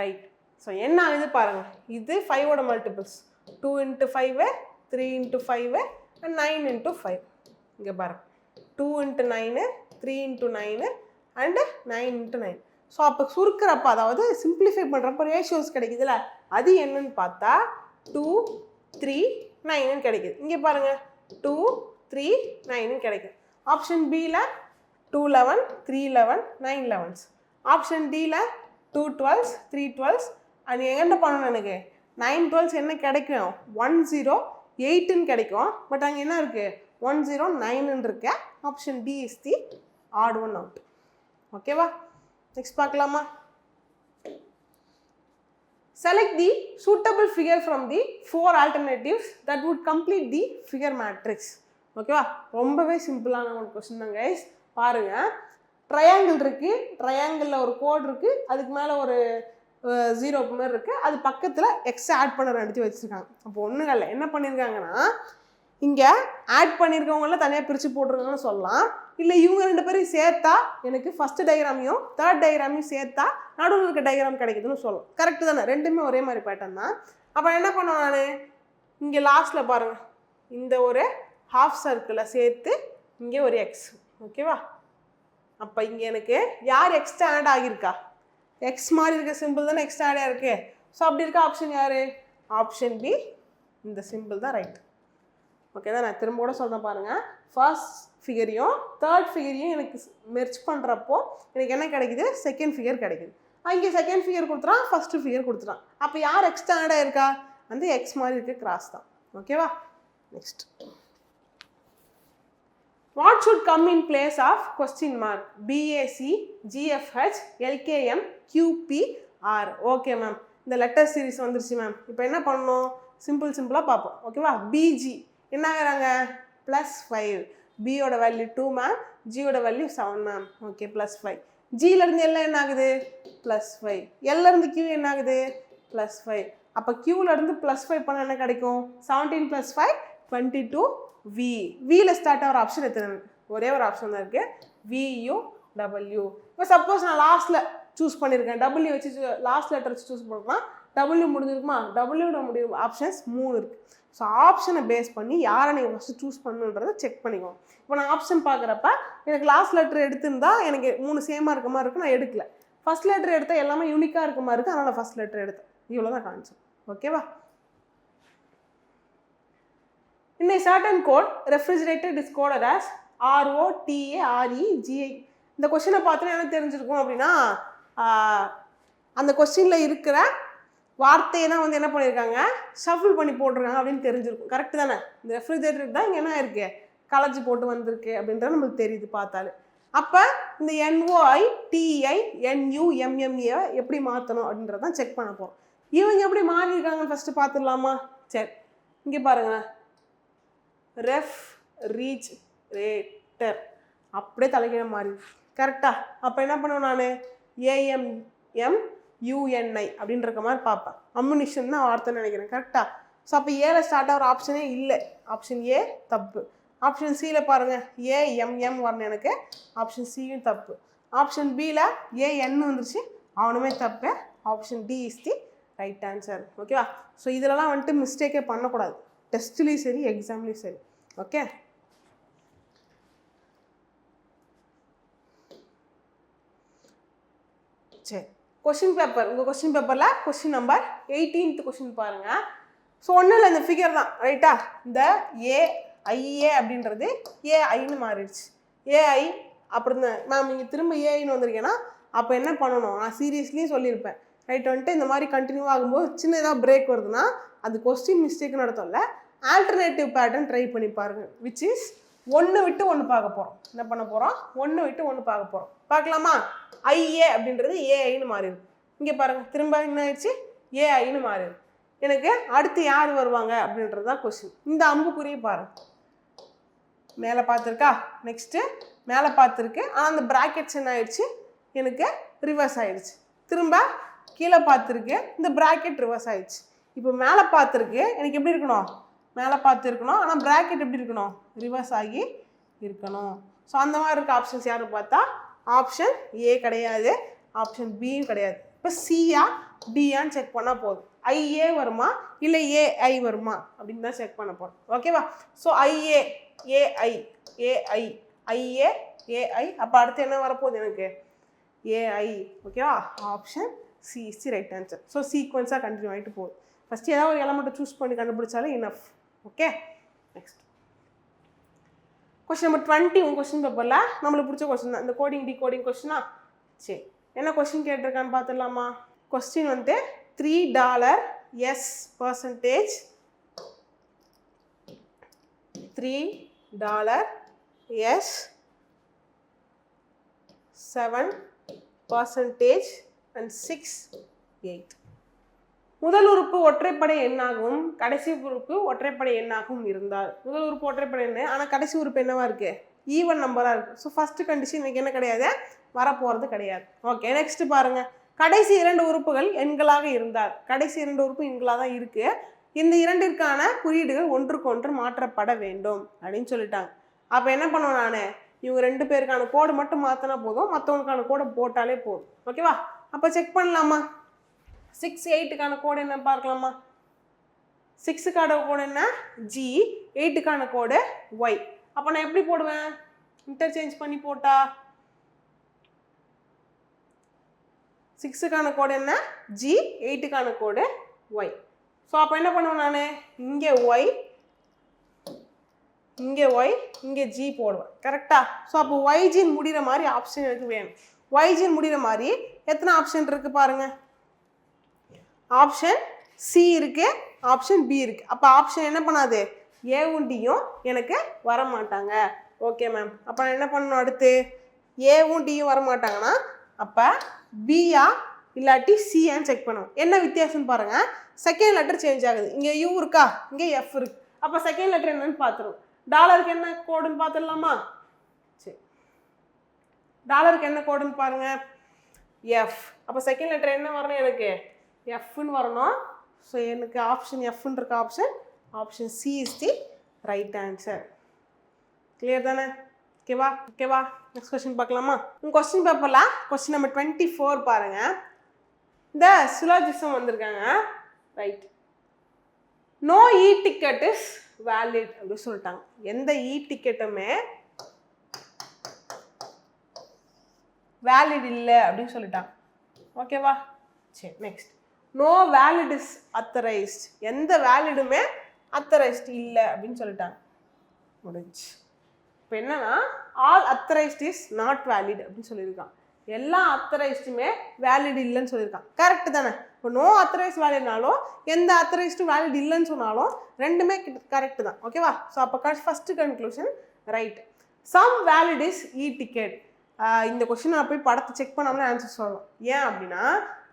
ரைட். ஸோ என்ன ஆகுது பாருங்கள், இது 5ஓட மல்டிபிள்ஸ், 2 × 5, 3 × 5 and 9 × 5. இங்கே பாருங்கள், 2 × 9, 3 × 9 and 9 × 9. ஸோ அப்போ சுருக்கிறப்ப, அதாவது சிம்பிளிஃபை பண்ணுறப்ப ரேஷியோஸ் கிடைக்குதுல்ல, அது என்னன்னு பார்த்தா 2, 3, 9 கிடைக்குது. இங்கே பாருங்கள், 2, 3, 9 கிடைக்குது. ஆப்ஷன் பியில் 2 11, 3 11, 9 11s. ஆப்ஷன் டியில் 2 12s, 3 12s. அது என்ன பண்ணணும், எனக்கு 9 12s என்ன கிடைக்கும், 108ன்னு கிடைக்கும். பட் அங்கே என்ன இருக்குது, 109ன்னு இருக்கு. Option D is the odd one out. ஓகேவா. நெக்ஸ்ட் பார்க்கலாமா. Select the suitable figure from the 4 alternatives that would complete the figure matrix. ஓகேவா. ரொம்பவே சிம்பிளான ஒரு கொஸ்டின் தான் கைஸ். பாருங்கள், ட்ரையாங்கிள் இருக்குது, ட்ரையாங்கிளில் ஒரு கோடு இருக்குது, அதுக்கு மேலே ஒரு 0 மாதிரி இருக்குது, அது பக்கத்தில் எக்ஸ் ஆட் பண்ண எடுத்து வச்சுருக்காங்க. அப்போ ஒன்றும் இல்லை, என்ன பண்ணியிருக்காங்கன்னா, இங்கே ஆட் பண்ணியிருக்கவங்களாம் தனியாக பிரித்து போட்டிருக்காங்கன்னு சொல்லலாம். இல்லை இவங்க 2 பேரையும் சேர்த்தா எனக்கு ஃபஸ்ட்டு டயக்ராமையும் தேர்ட் டயக்ராமையும் சேர்த்தா நடுவில் இருக்க டயக்ராம் கிடைக்குதுன்னு சொல்லலாம். கரெக்டு தானே, ரெண்டுமே ஒரே மாதிரி பேட்டர்ன் தான். அப்போ என்ன பண்ணுவேன் நான், இங்கே லாஸ்ட்டில் பாருங்கள், இந்த ஒரு ஹாஃப் சர்க்கிளை சேர்த்து இங்கே ஒரு எக்ஸ். ஓகேவா? அப்போ இங்கே எனக்கு யார் எக்ஸ்ட்ரா ஆட் ஆகியிருக்கா? எக்ஸ் மாதிரி இருக்க சிம்பிள் தானே எக்ஸ்ட்ரா ஆட் ஆகிருக்கு. ஸோ அப்படி இருக்க ஆப்ஷன் யார்? Option b. இந்த சிம்பிள் தான் ரைட். ஓகே தான், நான் திரும்ப கூட சொல்கிறேன் பாருங்கள். ஃபர்ஸ்ட் ஃபிகரையும் தேர்ட் ஃபிகரையும் எனக்கு மெர்ச் பண்ணுறப்போ எனக்கு என்ன கிடைக்குது? செகண்ட் ஃபிகர் கிடைக்குது. இங்கே செகண்ட் ஃபிகர் கொடுத்துறான், ஃபஸ்ட்டு ஃபிகர் கொடுத்துறான். அப்போ யார் எக்ஸ்ட்ரா ஆட் ஆகிருக்கா? வந்து எக்ஸ் மாதிரி இருக்க கிராஸ் தான். ஓகேவா? Next, what should come in place of question mark? B A C, G F H, L K M, Q P R. Okay ma'am, இந்த லெட்டர் சீரிஸ் வந்துருச்சு மேம். இப்போ என்ன பண்ணணும்? சிம்பிளாக பார்ப்போம். ஓகேவா? பிஜி என்ன ஆகிறாங்க? +5. பியோட வேல்யூ 2 மேம், ஜியோட வேல்யூ 7 மேம். ஓகே, +5. ஜியிலேருந்து எல்லாம் என்ன ஆகுது? +5. எல்லேருந்து கியூ என்ன ஆகுது? +5. அப்போ கியூலேருந்து +5 பண்ண என்ன கிடைக்கும்? 17 + 5 22. வியில் ஸ்டார்ட் ஆகிற ஆப்ஷன் எத்தனை? ஒரே ஒரு ஆப்ஷன் தான் இருக்குது, வியூ டபிள்யூ. இப்போ சப்போஸ் நான் லாஸ்ட்டில் சூஸ் பண்ணியிருக்கேன், டபிள்யூ வச்சு லாஸ்ட் லெட்டர் வச்சு சூஸ் பண்ணுறேன், டபிள்யூ முடிஞ்சிருக்குமா? டபிள்யூட முடியும் ஆப்ஷன்ஸ் 3 இருக்குது. ஸோ ஆப்ஷனை பேஸ் பண்ணி யாரை நீங்கள் ஃபஸ்ட்டு சூஸ் பண்ணுன்றதை செக் பண்ணிக்கோங்க. இப்போ நான் ஆப்ஷன் பார்க்குறப்ப எனக்கு லாஸ்ட் லெட்டர் எடுத்துருந்தா எனக்கு 3 சேமாக இருக்க மாதிரி இருக்குது, நான் எடுக்கல. ஃபஸ்ட் லெட்டர் எடுத்தால் எல்லாமே யூனிக்காக இருக்க மாதிரி இருக்குது, அதனால் நான் ஃபஸ்ட் லெட்டர் எடுத்தேன். இவ்வளோ தான் கான்செப்ட். ஓகேவா? In a certain code, refrigerator is coded as ROTAREGI. இந்த கொஸ்டினை பார்த்தோன்னா என்ன தெரிஞ்சிருக்கும் அப்படின்னா, அந்த கொஸ்டினில் இருக்கிற வார்த்தையை தான் வந்து என்ன பண்ணியிருக்காங்க? ஷஃபிள் பண்ணி போட்டிருக்காங்க அப்படின்னு தெரிஞ்சிருக்கும். கரெக்டு தானே? இந்த ரெஃப்ரிஜரேட்டர் தான் இங்கே என்ன இருக்குது? கலச்சி போட்டு வந்திருக்கு அப்படின்றது நம்மளுக்கு தெரியுது பார்த்தாலே. அப்போ இந்த NOI, TI, NU, MME எப்படி மாற்றணும் அப்படின்றதான் செக் பண்ண போகிறோம். இவங்க எப்படி மாறியிருக்காங்கன்னு ஃபஸ்ட்டு பார்த்துடலாமா? சரி, இங்கே பாருங்கள், ரெஃப்ரிஜரேட்டர் அப்படியே தலைகீழ மாறி. கரெக்டா? அப்போ என்ன பண்ணுவேன் நான்? AMMUNI அப்படின்ற மாதிரி பார்ப்பேன். அம்முனிஷன் தான் வார்த்தைன்னு நினைக்கிறேன். கரெக்டா? ஸோ அப்போ ஏல ஸ்டார்ட் ஆகிற ஆப்ஷனே இல்லை. ஆப்ஷன் ஏ தப்பு. ஆப்ஷன் சியில் பாருங்கள், AMM வரணும் எனக்கு. ஆப்ஷன் சியும் தப்பு. ஆப்ஷன் பியில் AN வந்துருச்சு, அவனுமே தப்பு. Option D is the right answer. ஓகேவா? ஸோ இதிலலாம் வந்துட்டு மிஸ்டேக்கே பண்ணக்கூடாது, டெஸ்ட்லேயும் சரி எக்ஸாம்லேயும் சரி. ஓகே, சரி. கொஸ்டின் பேப்பர், உங்கள் கொஸ்டின் பேப்பரில் கொஸ்டின் நம்பர் 18th கொஸ்டின் பாருங்கள். ஸோ ஒன்றும் இல்லை, இந்த ஃபிகர் தான். ரைட்டா? இந்த ஏஐஏ அப்படின்றது ஏஐன்னு மாறிடுச்சு. ஏஐ அப்புறம் மேம் நீங்கள் திரும்ப ஏஐன்னு வந்திருக்கேன்னா அப்போ என்ன பண்ணணும்? நான் சீரியஸ்லியும் சொல்லியிருப்பேன். ரைட், வந்துட்டு இந்த மாதிரி கண்டினியூ ஆகும்போது சின்ன ஏதாவது பிரேக் வருதுன்னா அது கொஸ்டின் மிஸ்டேக்குன்னு நடத்தல, ஆல்டர்னேட்டிவ் பேட்டர்ன் ட்ரை பண்ணி பாருங்கள். விச் இஸ் 1 விட்டு 1 பார்க்க போகிறோம். என்ன பண்ண போகிறோம்? 1 விட்டு 1 பார்க்க போகிறோம். பார்க்கலாமா? ஐஏ அப்படின்றது ஏஐன்னு மாறிடுது. இங்கே பாருங்கள், திரும்ப என்ன ஆயிடுச்சு? ஏஐன்னு மாறிடுது. எனக்கு அடுத்து யார் வருவாங்க அப்படின்றது தான் கொஸ்டின். இந்த அம்புக்குறியை பாருங்கள், மேலே பார்த்துருக்கா? நெக்ஸ்ட்டு மேலே பார்த்துருக்கு, ஆனால் அந்த ப்ராக்கெட்ஸ் என்ன ஆயிடுச்சு? எனக்கு ரிவர்ஸ் ஆயிடுச்சு. திரும்ப கீழே பார்த்துருக்கு, இந்த ப்ராக்கெட் ரிவர்ஸ் ஆயிடுச்சு. இப்போ மேலே பார்த்துருக்கு, எனக்கு எப்படி இருக்கணும்? மேலே பார்த்து இருக்கணும், ஆனால் ப்ராக்கெட் எப்படி இருக்கணும்? ரிவர்ஸ் ஆகி இருக்கணும். ஸோ அந்த மாதிரி இருக்க ஆப்ஷன்ஸ் யாரும் பார்த்தா ஆப்ஷன் ஏ கிடையாது, ஆப்ஷன் பியும் கிடையாது. இப்போ சியா டியான்னு செக் பண்ணால் போதும். ஐஏ வருமா இல்லை ஏஐ வருமா அப்படின்னு தான் செக் பண்ண போகிறோம். ஓகேவா? So I A, A I, A I, I A, A I. அப்போ அடுத்து என்ன வரப்போகுது? எனக்கு ஏஐ. ஓகேவா? Option C is the right answer. So சீக்வன்ஸாக கண்டினியூ ஆகிட்டு போகுது. ஃபஸ்ட்டு ஏதாவது ஒரு எலமெண்ட்டை சூஸ் பண்ணி கண்டுபிடிச்சாலும் enough. Okay, next question number 20 உங்கள் கொஸ்டின் பேப்பரில் நம்மளுக்கு பிடிச்ச கொஸ்டின் தான். இந்த கோடிங் டிகோடிங் கொஸ்டினா? சரி, என்ன கொஸ்டின் கேட்டிருக்கான்னு பார்த்துடலாமா? கொஸ்டின் வந்துட்டு $3 S percentage, $3 S 7% and 6 8. முதல் உறுப்பு ஒற்றைப்படை எண்ணாகவும் கடைசி உறுப்பு ஒற்றைப்படை எண்ணாகவும் இருந்தால், முதல் உறுப்பு ஒற்றைப்படை எண்ணு ஆனால் கடைசி உறுப்பு என்னவா இருக்குது? ஈவன் நம்பராக இருக்குது. ஸோ ஃபஸ்ட்டு கண்டிஷன் எனக்கு என்ன கிடையாது? வரப்போகிறது கிடையாது. ஓகே, நெக்ஸ்ட் பாருங்கள், கடைசி 2 உறுப்புகள் எண்களாக இருந்தால், கடைசி 2 உறுப்பு எண்களாக தான் இருக்குது, இந்த இரண்டிற்கான குறியீடுகள் ஒன்றுக்கொன்று மாற்றப்பட வேண்டும் அப்படின்னு சொல்லிட்டாங்க. அப்போ என்ன பண்ணுவேன் நான்? இவங்க 2 பேருக்கான கோடு மட்டும் மாற்றினா போதும், மற்றவங்களுக்கான கோடை போட்டாலே போதும். ஓகேவா? அப்போ செக் பண்ணலாமா? 6 8க்கான கோடு என்ன பார்க்கலாமா? 6க்கான கோடு என்ன? G, 8க்கான கோடு Y. அப்போ நான் எப்படி போடுவேன்? இன்டர்சேஞ்ச் பண்ணி போட்டா 6க்கான கோடு என்ன G, 8க்கான கோடு Y. ஸோ அப்போ என்ன பண்ணுவேன் நான் இங்கே Y, இங்கே Y, இங்கே G போடுவேன் கரெக்டா. ஸோ அப்போ YGன்னு முடிகிற மாதிரி ஆப்ஷன் எனக்கு வேணும். YGன்னு முடிகிற மாதிரி எத்தனை ஆப்ஷன் இருக்குது பாருங்க. ஆப்ஷன் சி இருக்கு, ஆப்ஷன் பி இருக்கு. அப்போ ஆப்ஷன் என்ன பண்ணாது ஏவும் டியும் எனக்கு வர மாட்டாங்க. Okay ma'am. அப்போ நான் என்ன பண்ணணும் அடுத்து ஏவும் டியும் வர மாட்டாங்கன்னா அப்போ பியா இல்லாட்டி சியான்னு செக் பண்ணுவோம். என்ன வித்தியாசம்னு பாருங்க. செகண்ட் லெட்டர் சேஞ்ச் ஆகுது. இங்கே யூ இருக்கா, இங்கே எஃப் இருக்கு. அப்போ செகண்ட் லெட்டர் என்னன்னு பார்த்துருவோம். டாலருக்கு என்ன கோடுன்னு பார்த்துடலாமா? சரி, டாலருக்கு என்ன கோடுன்னு பாருங்க எஃப். அப்போ செகண்ட் லெட்டர் என்ன வரணும் எனக்கு எஃப்னு வரணும். ஸோ எனக்கு ஆப்ஷன் எஃப்னு இருக்க option C is the right answer. Clear தானே? ஓகேவா. நெக்ஸ்ட் கொஸ்டின் பார்க்கலாமா? உங்கள் கொஸ்டின் பேப்பரில் கொஸ்டின் நம்பர் 24 பாருங்க. இந்த சிலாஜிசம் வந்திருக்காங்க. Right, no e ticket is valid அப்படின்னு சொல்லிட்டாங்க. எந்த இ டிக்கெட்டுமே வேலிட் இல்லை அப்படின்னு சொல்லிட்டாங்க. ஓகேவா? சரி, next no valid is authorised. எந்த வேலிடுமே அத்தரைஸ்ட் இல்லை அப்படின்னு சொல்லிட்டாங்க. முடிஞ்சு. இப்போ என்னன்னா all authorised is not valid அப்படின்னு சொல்லியிருக்கான். எல்லா அத்தரைஸ்டுமே வேலிட் இல்லைன்னு சொல்லியிருக்கான். கரெக்டு தானே? இப்போ நோ அத்தரைஸ்ட் வேலிட்னாலும் எந்த அத்தரைஸ்டும் வேலிட் இல்லைன்னு சொன்னாலும் ரெண்டுமே கரெக்டு தான். ஓகேவா? ஸோ அப்போ first conclusion right. Some valid is e ticket. இந்த கொஸ்டின் நான் போய் படத்தை செக் பண்ணாமலே ஆன்சர் சொல்லலாம். ஏன் அப்படின்னா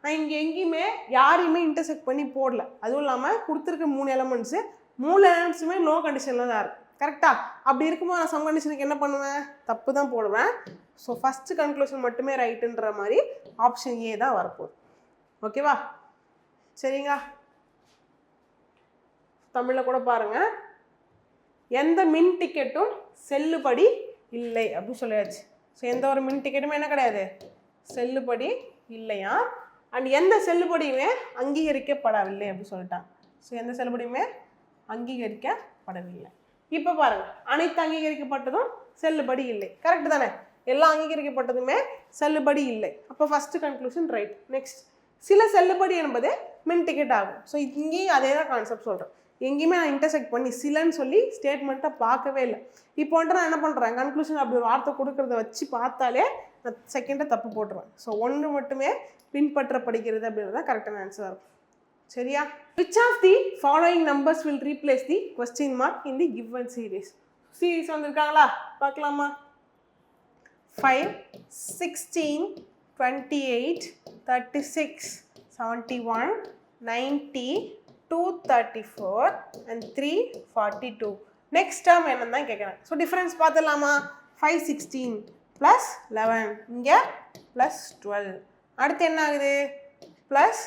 நான் இங்கே எங்கேயுமே யாரையுமே இன்டர்செக்ட் பண்ணி போடல. அதுவும் இல்லாமல் கொடுத்துருக்க 3 எலமெண்ட்ஸுமே லோ கண்டிஷனில் தான் இருக்குது. கரெக்டா? அப்படி இருக்கும்போது நான் சம் கண்டிஷனுக்கு என்ன பண்ணுவேன்? தப்பு தான் போடுவேன். ஸோ ஃபஸ்ட்டு கன்க்ளூஷன் மட்டுமே ரைட்டுன்ற மாதிரி ஆப்ஷன் ஏ தான் வரப்போகுது. ஓகேவா? சரிங்களா? தமிழில் கூட பாருங்கள். எந்த மின் டிக்கெட்டும் செல்லுபடி இல்லை அப்படின்னு சொல்லியாச்சு. ஸோ எந்த ஒரு மின் டிக்கெட்டுமே என்ன கிடையாது செல்லுபடி இல்லையா. அண்ட் எந்த செல்லுபடியுமே அங்கீகரிக்கப்படவில்லை அப்படின்னு சொல்லிட்டாங்க. ஸோ எந்த செல்லுபடியுமே அங்கீகரிக்கப்படவில்லை. இப்போ பாருங்கள், அனைத்து அங்கீகரிக்கப்பட்டதும் செல்லுபடி இல்லை. கரெக்டு தானே? எல்லா அங்கீகரிக்கப்பட்டதுமே செல்லுபடி இல்லை. அப்போ ஃபஸ்ட்டு கன்க்ளூஷன் ரைட். நெக்ஸ்ட், சில செல்லுபடி என்பது மின் டிக்கெட் ஆகும். ஸோ இங்கேயும் அதே தான் கான்செப்ட் சொல்கிறேன். எங்கேயுமே நான் இன்டர்செக்ட் பண்ணி சிலன்னு சொல்லி ஸ்டேட்மெண்ட்டை பார்க்கவே இல்லை. இப்போ வந்துட்டு நான் என்ன பண்ணுறேன், கன்க்ளூஷன் அப்படி ஒரு வார்த்தை கொடுக்குறத வச்சு பார்த்தாலே நான் செகண்டை தப்பு போட்டுருவேன். ஸோ ஒன்று மட்டுமே பின்பற்றப்படுகிறது அப்படின்றது தான் கரெக்டான ஆன்சராக இருக்கும். சரியா? Which of the following numbers will replace the question mark in the given series வந்திருக்காங்களா? பார்க்கலாமா? 5, 16, 28, 36, 71, 90, 234 and 342. நெக்ஸ்ட் டேர்ம் என்னன்னு தான் கேட்குறேன். ஸோ டிஃப்ரென்ஸ் பார்த்துடலாமா? 5, 16 ப்ளஸ் 11, இங்கே ப்ளஸ் 12. அடுத்து என்ன ஆகுது? Plus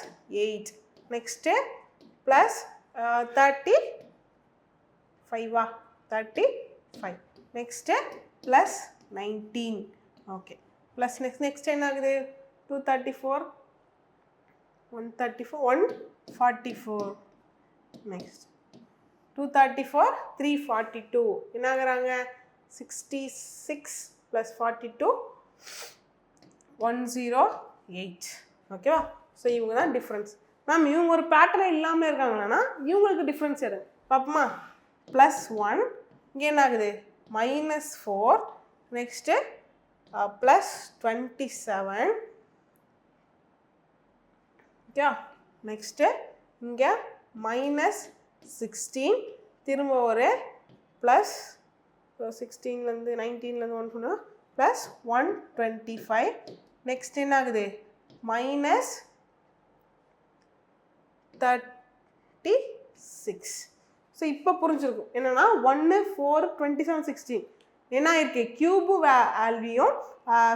8. Next plus 35. 35. Next plus 19. Okay, plus next என்ன ஆகுது? 234, 134, 144. நெக்ஸ்ட் 234, 342. என்ன ஆகுறாங்க? 66 ப்ளஸ் 42, 108. ஓகேவா? ஸோ இவங்க தான் டிஃப்ரென்ஸ். மேம் இவங்க ஒரு பேட்டர்ன் இல்லாமல் இருக்காங்களான்னா இவங்களுக்கு டிஃப்ரென்ஸ் எது பார்ப்போமா? ப்ளஸ் 1, இங்கே என்ன ஆகுது? -4. Next plus 27. ஓகே, நெக்ஸ்ட்டு இங்கே -16. திரும்ப ஒரு ப்ளஸ் 16லேருந்து 19லேருந்து 1 சொன்னால் ப்ளஸ் 125. நெக்ஸ்ட் என்ன ஆகுது? -36. ஸோ இப்போ புரிஞ்சிருக்கும் என்னென்னா 1, 4, 27, 16 என்ன ஆயிருக்கு? கியூபு வேல்யூயும்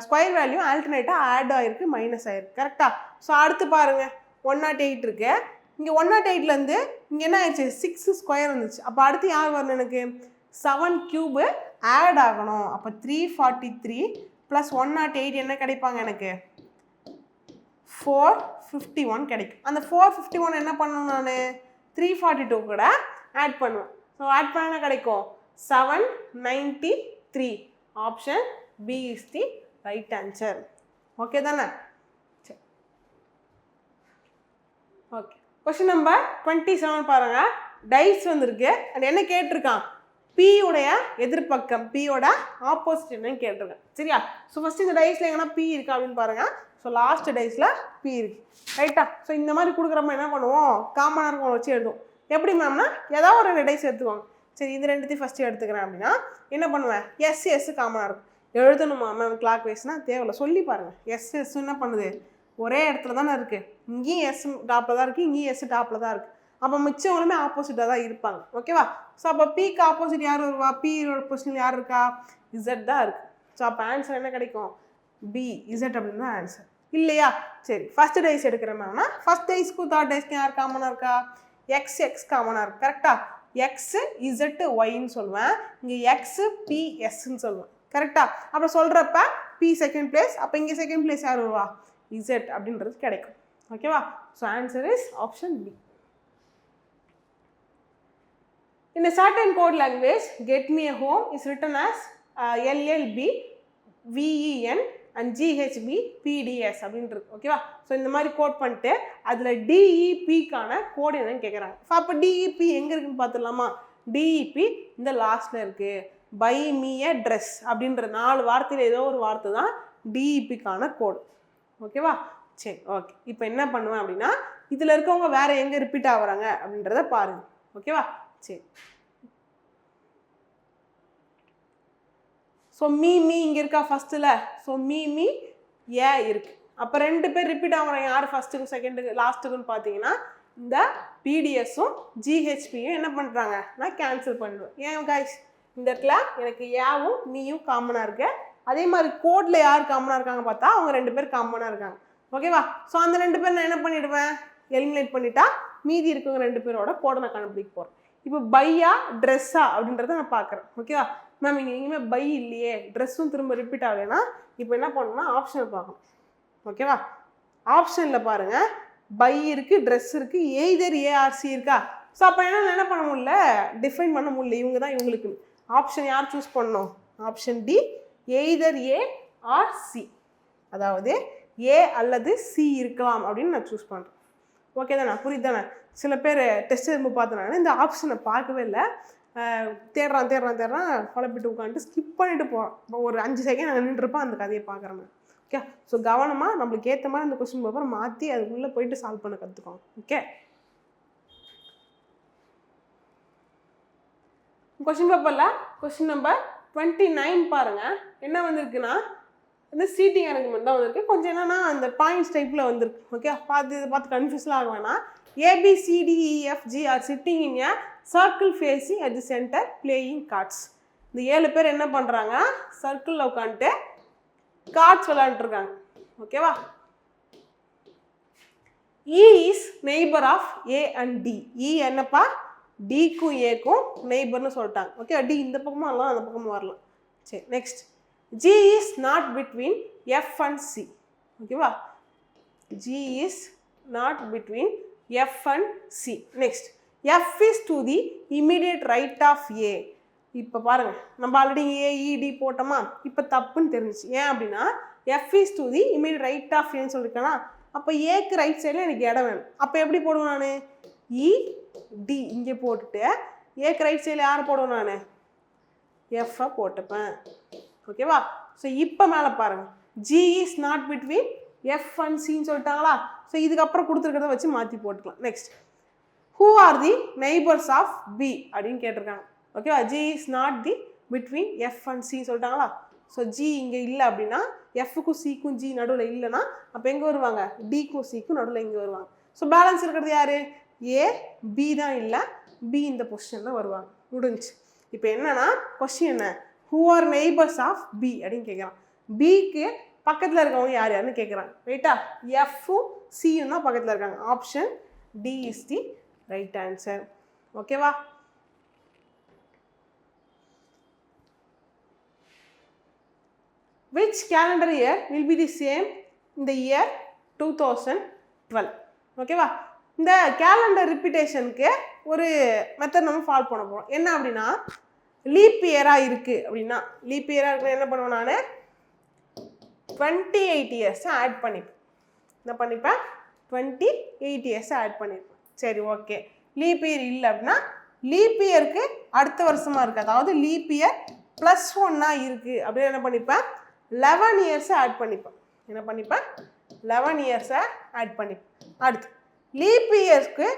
ஸ்கொயர் வேல்யூயும் ஆல்டர்னேட்டாக ஆட் ஆகிருக்கு, மைனஸ் ஆகிருக்கு. கரெக்டாக? ஸோ அடுத்து பாருங்கள், 108 இருக்கு. இங்கே 108லேருந்து இங்கே என்ன ஆயிடுச்சு? 6 ஸ்கொயர் வந்துச்சு. அப்போ அடுத்து யார் வரணும் எனக்கு? 7 கியூபு ஆட் ஆகணும். அப்போ 343 ப்ளஸ் 108 என்ன கிடைப்பாங்க எனக்கு? 451 கிடைக்கும். அந்த 451 என்ன பண்ணணும்? நான் 342 கூட ஆட் பண்ணுவேன். ஸோ ஆட் பண்ண கிடைக்கும் 793. Option B is the right answer. Okay தானே? சரி, ஓகே. கொஸ்டின் நம்பர் 27 பாருங்க. டைஸ் வந்திருக்கு. அது என்ன கேட்டிருக்கான்? P உடைய எதிர்பக்கம், P யோட ஆப்போசிட் என்னன்னு கேட்டிருக்கேன். சரியா? ஸோ ஃபர்ஸ்ட் இந்த டைஸில் எங்கன்னா P இருக்கா அப்படின்னு பாருங்க. ஸோ லாஸ்ட் டைஸில் P இருக்கு. ரைட்டா? ஸோ இந்த மாதிரி கொடுக்குறப்ப என்ன பண்ணுவோம்? காமனாக இருக்கும் வச்சு எழுதுவோம். எப்படி மேம்னா ஏதாவது ஒரு டைஸ் எடுத்துக்குவாங்க. சரி, இது ரெண்டுத்தையும் ஃபஸ்ட்டு எடுத்துக்கிறேன் அப்படின்னா என்ன பண்ணுவேன்? எஸ் காமனாக இருக்கும். எழுதணுமா மேம் கிளாக் வைஸ்னால் தேவையில்லை, சொல்லி பாருங்கள். எஸ் என்ன பண்ணுது? ஒரே இடத்துல தானே இருக்குது. இங்கேயும் எஸ் டாப்பில் தான் இருக்குது, இங்கேயும் எஸ் டாப்பில் தான் இருக்குது. அப்போ மிச்சவங்களுமே ஆப்போசிட்டாக தான் இருப்பாங்க. ஓகேவா? ஸோ அப்போ பிக்கு ஆப்போசிட் யார் வருவா? பியோட பொசிஷன் யார் இருக்கா? இசட் தான் இருக்குது. ஸோ அப்போ ஆன்சர் என்ன கிடைக்கும்? பி, இசட் அப்படின்னு தான் ஆன்சர் இல்லையா? சரி, ஃபர்ஸ்ட் டைஸ் எடுக்கிறோம்னா ஃபர்ஸ்ட் டைஸ்க்கும் தேர்ட் டைஸ்க்கும் யார் காமனாக இருக்கா? எக்ஸ் காமனாக இருக்குது. கரெக்டாக? எக்ஸு இசட்டு ஒய்ன்னு சொல்லுவேன். இங்கே எக்ஸு பி எஸ்ன்னு சொல்லுவேன். கரெக்டாக? அப்புறம் சொல்கிறப்ப பி செகண்ட் பிளேஸ், அப்போ இங்கே செகண்ட் பிளேஸ் யார் வருவா? இசட் அப்படின்றது கிடைக்கும். ஓகேவா? So answer is option B. In a certain code language, get me a home is written as LLB, VEN and GHB, PDS அப்படின்னு இருக்கு. ஓகேவா? ஸோ இந்த மாதிரி கோட் பண்ணிட்டு அதில் DEPக்கான கோடு என்னன்னு கேட்குறாங்க. ஸோ அப்போ DEP எங்கே இருக்குன்னு பார்த்துடலாமா? DEP இந்த லாஸ்ட்டில் இருக்குது. பை மீ எ ட்ரெஸ் அப்படின்ற 4 வார்த்தையில் ஏதோ ஒரு வார்த்தை தான் DEPக்கான கோடு. ஓகேவா? சரி, ஓகே. இப்போ என்ன பண்ணுவேன் அப்படின்னா இதில் இருக்கவங்க வேறு எங்கே ரிப்பீட் ஆகுறாங்க அப்படின்றத பாருங்கள். ஓகேவா? சரி. ஸோ மீ இங்கே இருக்கா ஃபஸ்ட்டில்? ஸோ மீ ஏ இருக்குது. அப்போ 2 பேர் ரிப்பீட் ஆகுறாங்க. யார் ஃபஸ்ட்டுக்கும் செகண்டுக்கு லாஸ்ட்டுக்குன்னு பார்த்தீங்கன்னா இந்த பிடிஎஸும் ஜிஹெச்பியும் என்ன பண்ணுறாங்க? நான் கேன்சல் பண்ணுவேன். ஏன் கைஸ்? இந்த இடத்துல எனக்கு ஏவும் மீயும் காமனாக இருக்கு. அதே மாதிரி கோடில் யார் காமனாக இருக்காங்க பார்த்தா அவங்க 2 பேர் காமனாக இருக்காங்க. ஓகேவா? ஸோ அந்த 2 பேர் நான் என்ன பண்ணிவிடுவேன்? எலிமினேட் பண்ணிட்டா மீதி இருக்கவங்க 2 பேரோட கோடை நான் கண்டுபிடிக்க போகிறேன். இப்போ பையா ட்ரெஸ்ஸா அப்படின்றத நான் பார்க்குறேன். ஓகேவா மேம்? இங்கே எங்கேயுமே பை இல்லையே, ட்ரெஸ்ஸும் திரும்ப ரிப்பீட் ஆகலைன்னா இப்போ என்ன பண்ணணும்னா ஆப்ஷனை பார்க்கணும். ஓகேவா? ஆப்ஷனில் பாருங்கள், பை இருக்குது, ட்ரெஸ் இருக்குது, எய்தர் ஏஆர்சி இருக்கா? ஸோ அப்போ என்ன பண்ண முடியல? டிஃபைன் பண்ண முடியல. இவங்க தான் இவங்களுக்கு. ஆப்ஷன் யார் சூஸ் பண்ணணும்? Option D, either A or C. அதாவது ஏ அல்லது சி இருக்கலாம் அப்படின்னு நான் சூஸ் பண்ணுறேன். ஓகே தானே? புரியுது தானே? சில பேர் டெஸ்ட் எழுந்து பார்த்தனால இந்த ஆப்ஷனை பார்க்கவே இல்லை, தேடுறான் குழப்பிட்டு உட்காந்துட்டு ஸ்கிப் பண்ணிட்டு போகிறான். இப்போ ஒரு 5 செகண்ட் நாங்கள் நின்றுருப்போம் அந்த கதையை பார்க்குறேன். ஓகே, ஸோ கவனமாக நம்மளுக்கு ஏற்ற மாதிரி அந்த கொஸ்டின் பேப்பர் மாற்றி அதுக்குள்ளே போயிட்டு சால்வ் பண்ண கற்றுக்கோங்க. ஓகே, கொஸ்டின் பேப்பரில் கொஸ்டின் நம்பர் 29 பாருங்கள். என்ன வந்திருக்குன்னா இந்த சீட்டிங் அரேஞ்ச்மெண்ட் தான் வந்திருக்கு. கொஞ்சம் என்னன்னா அந்த பாயிண்ட்ஸ் டைப்பில் வந்திருக்கு. ஓகே, பார்த்து கன்ஃபியூஸ்லாம் ஆக வேணாம். ABCDEFG are sitting in a circle facing at the centre playing cards. இந்த 7 பேர் என்ன பண்ணுறாங்க? சர்க்கிளில் உட்காந்துட்டு கார்ட்ஸ் விளையாண்டுருக்காங்க. ஓகேவா? E is neighbour of A and D. E என்னப்பா? டிக்கும் ஏக்கும் நெய்பர்னு சொல்லிட்டாங்க. ஓகே, டி இந்த பக்கமும் வரலாம், அந்த பக்கமும் வரலாம். சரி, next G is not between F and C. ஓகேவா? G is not between F and C. Next, F is to the immediate right of A. இப்போ பாருங்கள், நம்ம ஆல்ரெடி AED போட்டோமா? இப்போ தப்புன்னு தெரிஞ்சிச்சு. ஏன் அப்படின்னா F is to the immediate right of Aன்னு சொல்லியிருக்கேன்னா, அப்போ ஏக்கு ரைட் சைடில் எனக்கு இடம் வேணும். அப்போ எப்படி போடுவேன் நான்? ED இங்கே போட்டுட்டு ஏக்கு ரைட் சைடில் யாரை போடுவேன் நான்? Fஐ போட்டுப்பேன். ஓகேவா? ஸோ இப்போ மேலே பாருங்கள், G is not between F and சின்னு சொல்லிட்டாங்களா? ஸோ இதுக்கப்புறம் கொடுத்துருக்கிறத வச்சு மாற்றி போட்டுக்கலாம். Next, who are the neighbours of B அப்படின்னு கேட்டிருக்காங்க. ஓகேவா? G is not the between F and சின்னு சொல்லிட்டாங்களா? ஸோ G இங்கே இல்லை அப்படின்னா Fக்கும் Cக்கும் G நடுவில் இல்லைன்னா அப்போ எங்கே வருவாங்க? Dக்கும் Cக்கும் நடுவில் இங்கே வருவாங்க. ஸோ பேலன்ஸ் இருக்கிறது யார்? A, B தான் இல்லை, B இந்த பொசிஷனில் வருவாங்க. முடிஞ்சு. இப்போ என்னன்னா கொஸ்டின் என்ன? Who are neighbours of B அப்படின்னு கேட்குறான். பிக்கு பக்கத்தில் இருக்கவங்க யார் யாருன்னு கேட்குறாங்க. ரைட்டா? எஃப்பும் சியும் தான் பக்கத்தில் இருக்காங்க. Option D is the right answer. ஓகேவா? Which calendar year will be the same in the year 2012? ஓகேவா? இந்த கேலண்டர் ரிப்பீட்டேஷனுக்கு ஒரு மெத்தட் நம்ம ஃபாலோ பண்ண போகிறோம். என்ன அப்படின்னா லீப் இயராக இருக்குது அப்படின்னா லீப் இயராக இருக்குன்னா என்ன பண்ணுவேன் நான் 28 இயர்ஸை ஆட் பண்ணிப்பேன். என்ன பண்ணிப்பேன் 28 இயர்ஸை ஆட் பண்ணிப்பேன். சரி ஓகே. லீப் இயர் இல்லை அப்படின்னா லீப் இயருக்கு அடுத்த வருஷமாக இருக்குது, அதாவது லீப் இயர் +1 இருக்குது அப்படின்னு என்ன பண்ணிப்பேன் 11 இயர்ஸை ஆட் பண்ணிப்பேன். என்ன பண்ணிப்பேன் 11 இயர்ஸை ஆட் பண்ணிப்பேன். அடுத்து லீப் இயர்ஸ்க்கு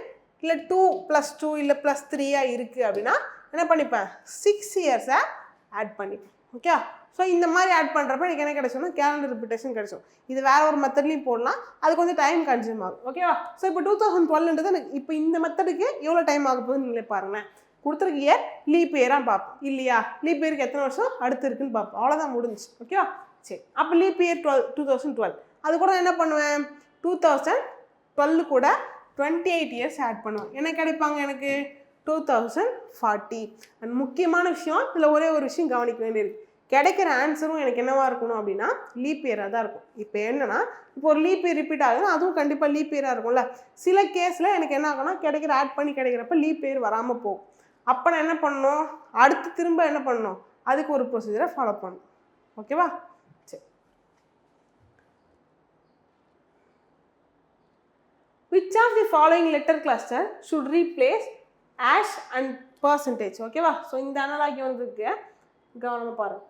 இல்லை 2 + 2 இல்லை +3 இருக்குது அப்படின்னா என்ன பண்ணிப்பேன் 6 இயர்ஸை ஆட் பண்ணிப்பேன். ஓகே. ஸோ இந்த மாதிரி ஆட் பண்ணுறப்ப எனக்கு என்ன கிடைச்சோம்னா கேலண்டர் ரிப்பீட்டேஷன் கிடைச்சோம். இது வேற ஒரு மெத்தட்லையும் போடலாம், அது கொஞ்சம் டைம் கன்சியூம் ஆகும். ஓகேவா. ஸோ இப்போ 2012ன்றது எனக்கு இப்போ இந்த மெத்தடுக்கு எவ்வளோ டைம் ஆக போகுதுன்னு நீங்களே பாருங்களேன். கொடுத்துருக்க இயர் லீப் இயராக பார்ப்போம் இல்லையா, லீப் இயருக்கு எத்தனை வருஷம் அடுத்து இருக்குன்னு பார்ப்போம். அவ்வளோதான் முடிஞ்சு. ஓகேவா. சரி, அப்போ லீப் இயர் 2012 அது கூட என்ன பண்ணுவேன் 2012 கூட 28 இயர்ஸ் ஆட் பண்ணுவேன். என்ன கிடைப்பாங்க எனக்கு 2040. அண்ட் முக்கியமான விஷயம் இதில் ஒரே ஒரு விஷயம் கவனிக்க வேண்டியிருக்கு, கிடைக்கிற ஆன்சரும் எனக்கு என்னவாக இருக்கணும் அப்படின்னா லீப் இயராக தான் இருக்கும். இப்போ என்னன்னா இப்போ ஒரு லீப் இயர் ரிப்பீட் ஆகுதுன்னா அதுவும் கண்டிப்பாக லீப் இயராக இருக்கும்ல. சில கேஸில் எனக்கு என்ன ஆகும்னா கிடைக்கிற ஆட் பண்ணி கிடைக்கிறப்ப லீப் இயர் வராமல் போகும். அப்போ நான் என்ன பண்ணணும் அடுத்து திரும்ப என்ன பண்ணணும் அதுக்கு ஒரு ப்ரொசீஜரை ஃபாலோ பண்ணணும். ஓகேவா. சரி. Which of the following letter cluster should replace ash and percentage? ஓகேவா. ஸோ இந்த அனலாகி வந்துருக்கு, கவனமாக பாருங்க.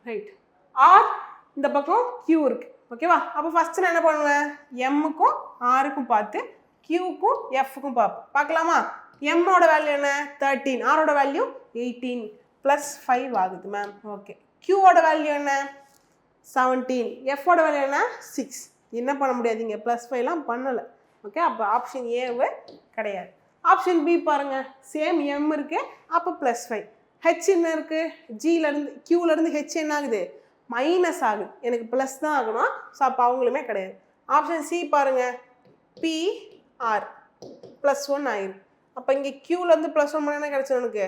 ரைட். ஆர் இந்த பக்கம் Q இருக்கு. ஓகேவா. அப்போ ஃபர்ஸ்ட் நான் என்ன பண்ணுவேன் எம்முக்கும் ஆருக்கும் பார்த்து கியூக்கும் எஃப்க்கும் பார்க்கலாமா. எம்மோட வேல்யூ என்ன 13, ஆரோட வேல்யூ 18 +5 ஆகுது மேம். ஓகே. கியூவோட வேல்யூ என்ன 17, எஃபோட வேல்யூ என்ன 6. என்ன பண்ண முடியாதுங்க +5லாம் பண்ணலை. ஓகே. அப்போ ஆப்ஷன் ஏவு கிடையாது. ஆப்ஷன் பி பாருங்க, சேம் எம் இருக்கு, அப்போ +5. ஹெச் என்ன இருக்கு ஜிலேருந்து கியூலேருந்து ஹெச் என்ன ஆகுது மைனஸ் ஆகுது, எனக்கு ப்ளஸ் தான் ஆகணும். ஸோ அப்போ அவங்களுமே கிடையாது. ஆப்ஷன் சி பாருங்க, PR +1 ஆயிருக்கு. அப்போ இங்கே கியூலேருந்து +1 பண்ணி என்ன கிடைச்சது எனக்கு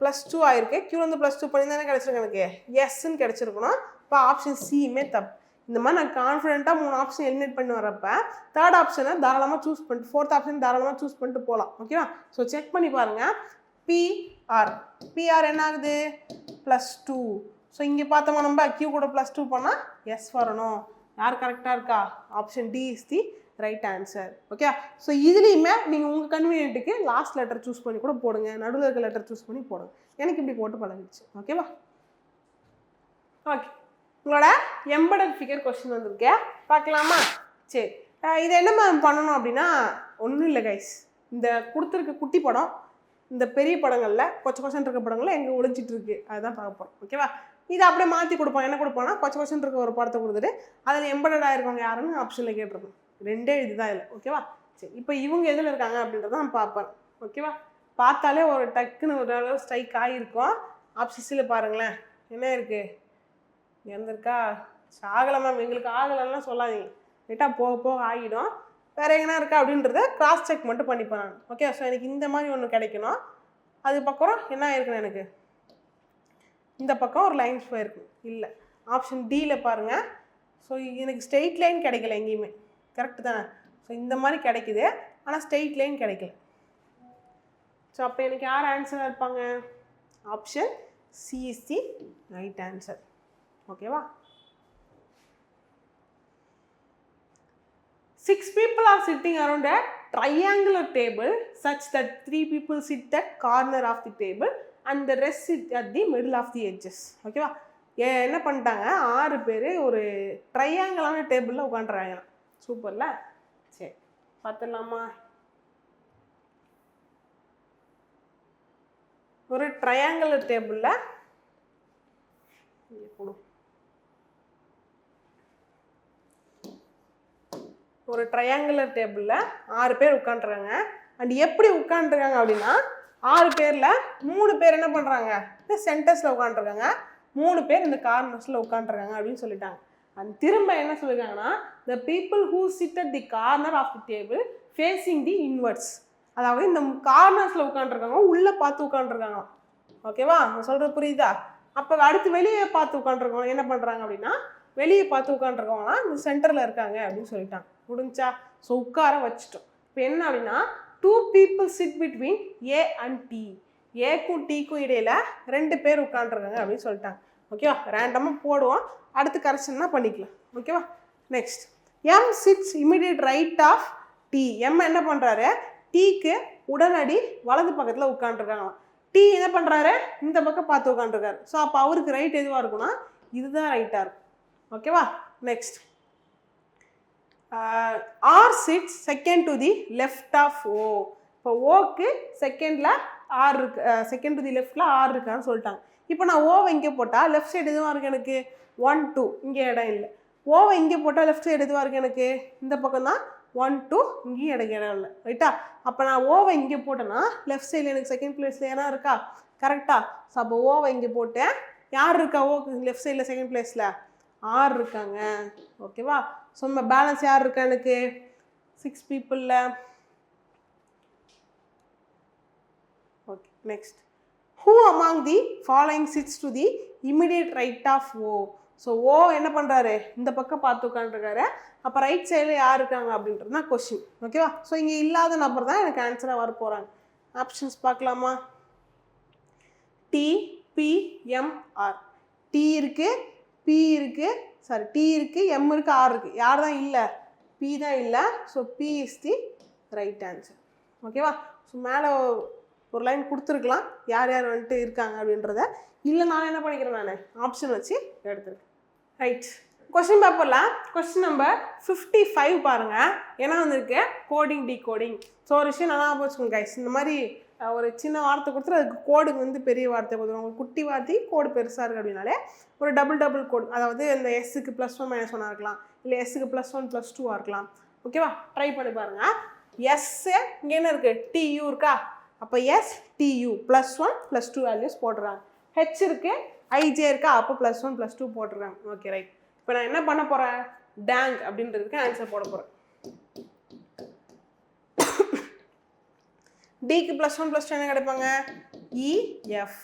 +2 ஆயிருக்கு. கியூலேருந்து +2 பண்ணி தானே கிடைச்சிருக்கு எனக்கு எஸ்ன்னு கிடைச்சிருக்கணும். இப்போ ஆப்ஷன் சியுமே தப்பு. இந்த மாதிரி நான் கான்ஃபிடென்ட்டாக 3 ஆப்ஷன் எலிமினேட் பண்ணி வரப்போ தேர்ட் ஆப்ஷனை தாராளமாக சூஸ் பண்ணிட்டு ஃபோர்த் ஆப்ஷன் தாராளமாக சூஸ் பண்ணிட்டு போகலாம். ஓகேவா. ஸோ செக் பண்ணி பாருங்கள். பிஆர் என்ன ஆகுது +2. ஸோ இங்கே பார்த்தோமா நம்ம கியூ கூட +2 பண்ணால் எஸ் வரணும். யார் கரெக்டாக இருக்கா option D is the right answer. Okay. So இதுலேயுமே நீங்கள் உங்கள் கன்வீனியன்ட்டுக்கு லாஸ்ட் லெட்டர் சூஸ் பண்ணி கூட போடுங்க, நடுவில் இருக்க லெட்டர் சூஸ் பண்ணி போடுங்க. எனக்கு இப்படி போட்டு பழகிடுச்சு. ஓகேவா. ஓகே. உங்களோட எம்பெடட் ஃபிகர் கொஸ்டின் வந்திருக்கே பார்க்கலாமா. சரி, இது என்ன பண்ணணும் அப்படின்னா ஒன்றும் இல்லை கைஸ், இந்த கொடுத்துருக்க குட்டி படம் இந்த பெரிய படங்களில் கொச்சன் இருக்க படங்களில் எங்கே ஒழிஞ்சிட்டு இருக்கு அதுதான் பார்க்க போகிறோம். ஓகேவா. இதை அப்படியே மாற்றி கொடுப்போம். என்ன கொடுப்போம்னா கொச்சன் இருக்க ஒரு படத்தை கொடுத்துட்டு அதில் எம்பெடடாக இருக்கவங்க யாருன்னு ஆப்ஷனில் கேட்டிருக்கோம். ரெண்டே இதுதான் இல்லை. ஓகேவா. சரி, இப்போ இவங்க எதில் இருக்காங்க அப்படின்றத நான் பார்ப்பேன். ஓகேவா. பார்த்தாலே ஒரு டக்குன்னு ஒரு அளவு ஸ்ட்ரைக் ஆகிருக்கும். ஆப்ஷன் சில பாருங்களேன் என்ன இருக்குது இருந்திருக்கா ஆகலை மேம் எங்களுக்கு ஆகலைன்னா சொல்லாதீங்க, ரைட்டாக போக போக ஆகிடும். வேறு எங்கன்னா இருக்கா அப்படின்றத கிராஸ் செக் மட்டும் பண்ணிப்பேன் நான். ஓகே. ஸோ எனக்கு இந்த மாதிரி ஒன்று கிடைக்கணும். அது பக்கம் என்ன ஆயிருக்குன்னு எனக்கு இந்த பக்கம் ஒரு லைன்ஸ் போயிருக்கு இல்லை. ஆப்ஷன் டியில் பாருங்கள். ஸோ எனக்கு ஸ்ட்ரெயிட் லைன் கிடைக்கல எங்கேயுமே. கரெக்டு தானே. ஸோ இந்த மாதிரி கிடைக்குது, ஆனால் ஸ்ட்ரெயிட் லைன் கிடைக்கல. ஸோ அப்போ எனக்கு யார் ஆன்சராக இருப்பாங்க option C is the right answer. ஓகேவா. 6 people are sitting around a triangular table such that 3 people sit at corner of the table and the rest sit at the middle of the edges. ஓகேவா. என்ன பண்ணிட்டாங்க 6 பேர் ஒரு ட்ரையாங்கிளான டேபிளில் உட்காந்துறாங்க. சூப்பர்ல. சரி பார்த்துடலாமா. ஒரு ட்ரையாங்குலர் டேபிளில் ஒரு ட்ரையாங்குலர் டேபிளில் 6 பேர் உட்காந்துருக்காங்க. அண்ட் எப்படி உட்காந்துருக்காங்க அப்படின்னா 6 பேரில் 3 பேர் என்ன பண்ணுறாங்க இந்த சென்டர்ஸில் உட்காந்துருக்காங்க, 3 பேர் இந்த கார்னர்ஸில் உட்காந்துருக்காங்க அப்படின்னு சொல்லிட்டாங்க. அண்ட் திரும்ப என்ன சொல்லியிருக்காங்கன்னா the people who sit at the corner of the table facing the inwards. அதாவது இந்த கார்னர்ஸில் உட்காந்துருக்காங்க உள்ளே பார்த்து உட்காந்துருக்காங்க. ஓகேவா. நான் சொல்கிறது புரியுதா. அப்போ அடுத்து வெளியே பார்த்து உட்காந்துருக்கோம் என்ன பண்ணுறாங்க அப்படின்னா வெளியே பார்த்து உட்காந்துருக்கோங்கன்னா இந்த சென்டரில் இருக்காங்க அப்படின்னு சொல்லிட்டாங்க. முடிஞ்சா. ஸோ உட்கார வச்சுட்டோம். இப்போ என்ன அப்படின்னா 2 people sit between A and T. ஏக்கும் டீக்கும் இடையில 2 பேர் உட்காந்துருக்காங்க அப்படின்னு சொல்லிட்டாங்க. ஓகேவா, ரேண்டமாக போடுவோம், அடுத்து கரெக்ஷன்னா பண்ணிக்கலாம். ஓகேவா, next M sits immediate right of T. M என்ன பண்ணுறாரு, டீக்கு உடனடி வலது பக்கத்தில் உட்காந்துருக்காங்களாம். டி என்ன பண்ணுறாரு, இந்த பக்கம் பார்த்து உட்காந்துருக்காரு. ஸோ அப்போ அவருக்கு ரைட் எதுவாக இருக்குன்னா இதுதான் ரைட்டாக இருக்கும். ஓகேவா, next R sits second to the left of O. இப்போ ஓக்கு செகண்டில் ஆர் இருக்கு, செகண்ட் டு தி லெஃப்டில் ஆர் இருக்கான்னு சொல்லிட்டாங்க. இப்போ நான் ஓவை இங்கே போட்டால் லெஃப்ட் சைடு எதுவாக இருக்குது எனக்கு 1 2, இங்கே இடம் இல்லை. ஓவை இங்கே போட்டால் லெஃப்ட் சைடு எதுவாக இருக்குது எனக்கு இந்த பக்கம் தான் 1 2, இங்கேயும் எனக்கு இடம் இல்லை. ரைட்டா, அப்போ நான் ஓவை இங்கே போட்டேன்னா லெஃப்ட் சைடில் எனக்கு செகண்ட் பிளேஸில் ஏன்னா இருக்கா, கரெக்டாக. ஸோ அப்போ ஓவை இங்கே போட்டேன், யார் இருக்கா ஓக்கு லெஃப்ட் சைடில் செகண்ட் பிளேஸில் ஆர் இருக்காங்க. ஓகேவா, ஸோ நம்ம பேலன்ஸ் யார் இருக்கா எனக்கு 6 பீப்புளில். Okay, next who among the following sits to the immediate right of O. So O என்ன பண்ணுறாரு, இந்த பக்கம் பார்த்து உட்காந்துருக்காரு. அப்போ ரைட் சைடில் யார் இருக்காங்க அப்படின்றது தான் கொஸ்டின். ஓகேவா, ஸோ இங்கே இல்லாத நபர் தான் எனக்கு ஆன்சராக வர போகிறாங்க. ஆப்ஷன்ஸ் பார்க்கலாமா, T B M R. T இருக்குது, பி இருக்குது, சாரி டி இருக்குது, எம் இருக்குது, ஆர் இருக்குது. யார் தான் இல்லை, பி தான் இல்லை. So B is the right answer. ஓகேவா, ஸோ மேலே ஒரு லைன் கொடுத்துருக்கலாம் யார் யார் வந்துட்டு இருக்காங்க அப்படின்றத. இல்லை நான் என்ன பண்ணிக்கிறேன், நான் ஆப்ஷன் வச்சு எடுத்துருக்கேன். ரைட், கொஸ்டின் பேப்பரில் கொஸ்டின் நம்பர் 55 பாருங்கள். ஏன்னா வந்துருக்கு கோடிங் டிகோடிங். ஸோ ஒரு விஷயம் நல்லா வச்சுக்கோங்க கைஸ், இந்த மாதிரி ஒரு சின்ன வார்த்தை கொடுத்துட்டு அதுக்கு கோடுக்கு வந்து பெரிய வார்த்தை கொடுத்துருவோம். உங்களுக்கு குட்டி வார்த்தை கோடு பெருசாக இருக்குது அப்படின்னாலே ஒரு டபுள் கோடு, அதாவது இந்த எஸ்ஸுக்கு +1 -1 இருக்கலாம், இல்லை எஸ்ஸுக்கு +1 +2 இருக்கலாம். ஓகேவா, ட்ரை பண்ணி பாருங்கள். எஸ்ஸு இங்கே என்ன இருக்குது, டியூ இருக்கா, அப்போ எஸ் டியூ +1 +2 வேல்யூஸ் போட்டுறாங்க. ஹெச் இருக்குது, ஐஜே இருக்கா, அப்போ +1 +2 போட்டுருக்காங்க. ஓகே ரைட், இப்போ நான் என்ன பண்ண போகிறேன், டேங்க் அப்படின்றதுக்கு ஆன்சர் போட போகிறேன். டிக்கு +1 +2 என்ன கிடைப்பாங்க, இஎஃப்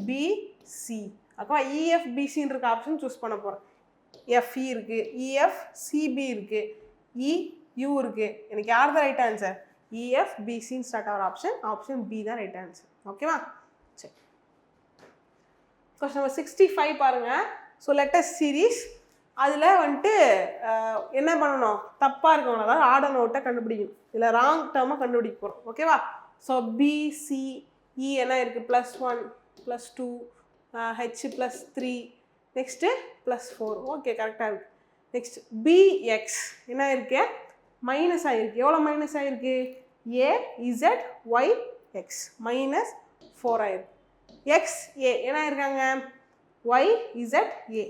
பிசி. அப்போ இஎஃப் பிசின்னு இருக்க ஆப்ஷன் சூஸ் பண்ண போகிறேன். எஃப்இ இருக்குது, இஎஃப் சிபி இருக்குது, இயூ இருக்குது. எனக்கு யார் தான் ரைட் ஆன்சர், இஎஃப் பிசின்னு ஸ்டார்ட் ஆகிற ஆப்ஷன் பி தான் ரைட் ஆன்சர். ஓகேவா, சரி. கொஸ்டின் நம்பர் 65 பாருங்கள். ஸோ லெட்டர் சீரீஸ், அதில் வந்துட்டு என்ன பண்ணணும், தப்பாக இருக்கவங்க அதாவது ஆர்டர் நோட்டை கண்டுபிடிக்கணும். இதில் ராங் டேர்மை கண்டுபிடிக்க போகிறோம். ஓகேவா, ஸோ பிசிஇ என்ன இருக்குது, +1 +2 ஹெச் +3 நெக்ஸ்ட்டு +4. ஓகே, கரெக்டாக இருக்குது. நெக்ஸ்ட் பிஎக்ஸ் என்ன இருக்குது, மைனஸ் ஆகிருக்கு. எவ்வளோ மைனஸ் ஆகிருக்கு, ஏஇசட் ஒய் எக்ஸ் -4 ஆகிருக்கு. எக்ஸ்ஏ என்ன இருக்காங்க, ஒய்இசட் ஏ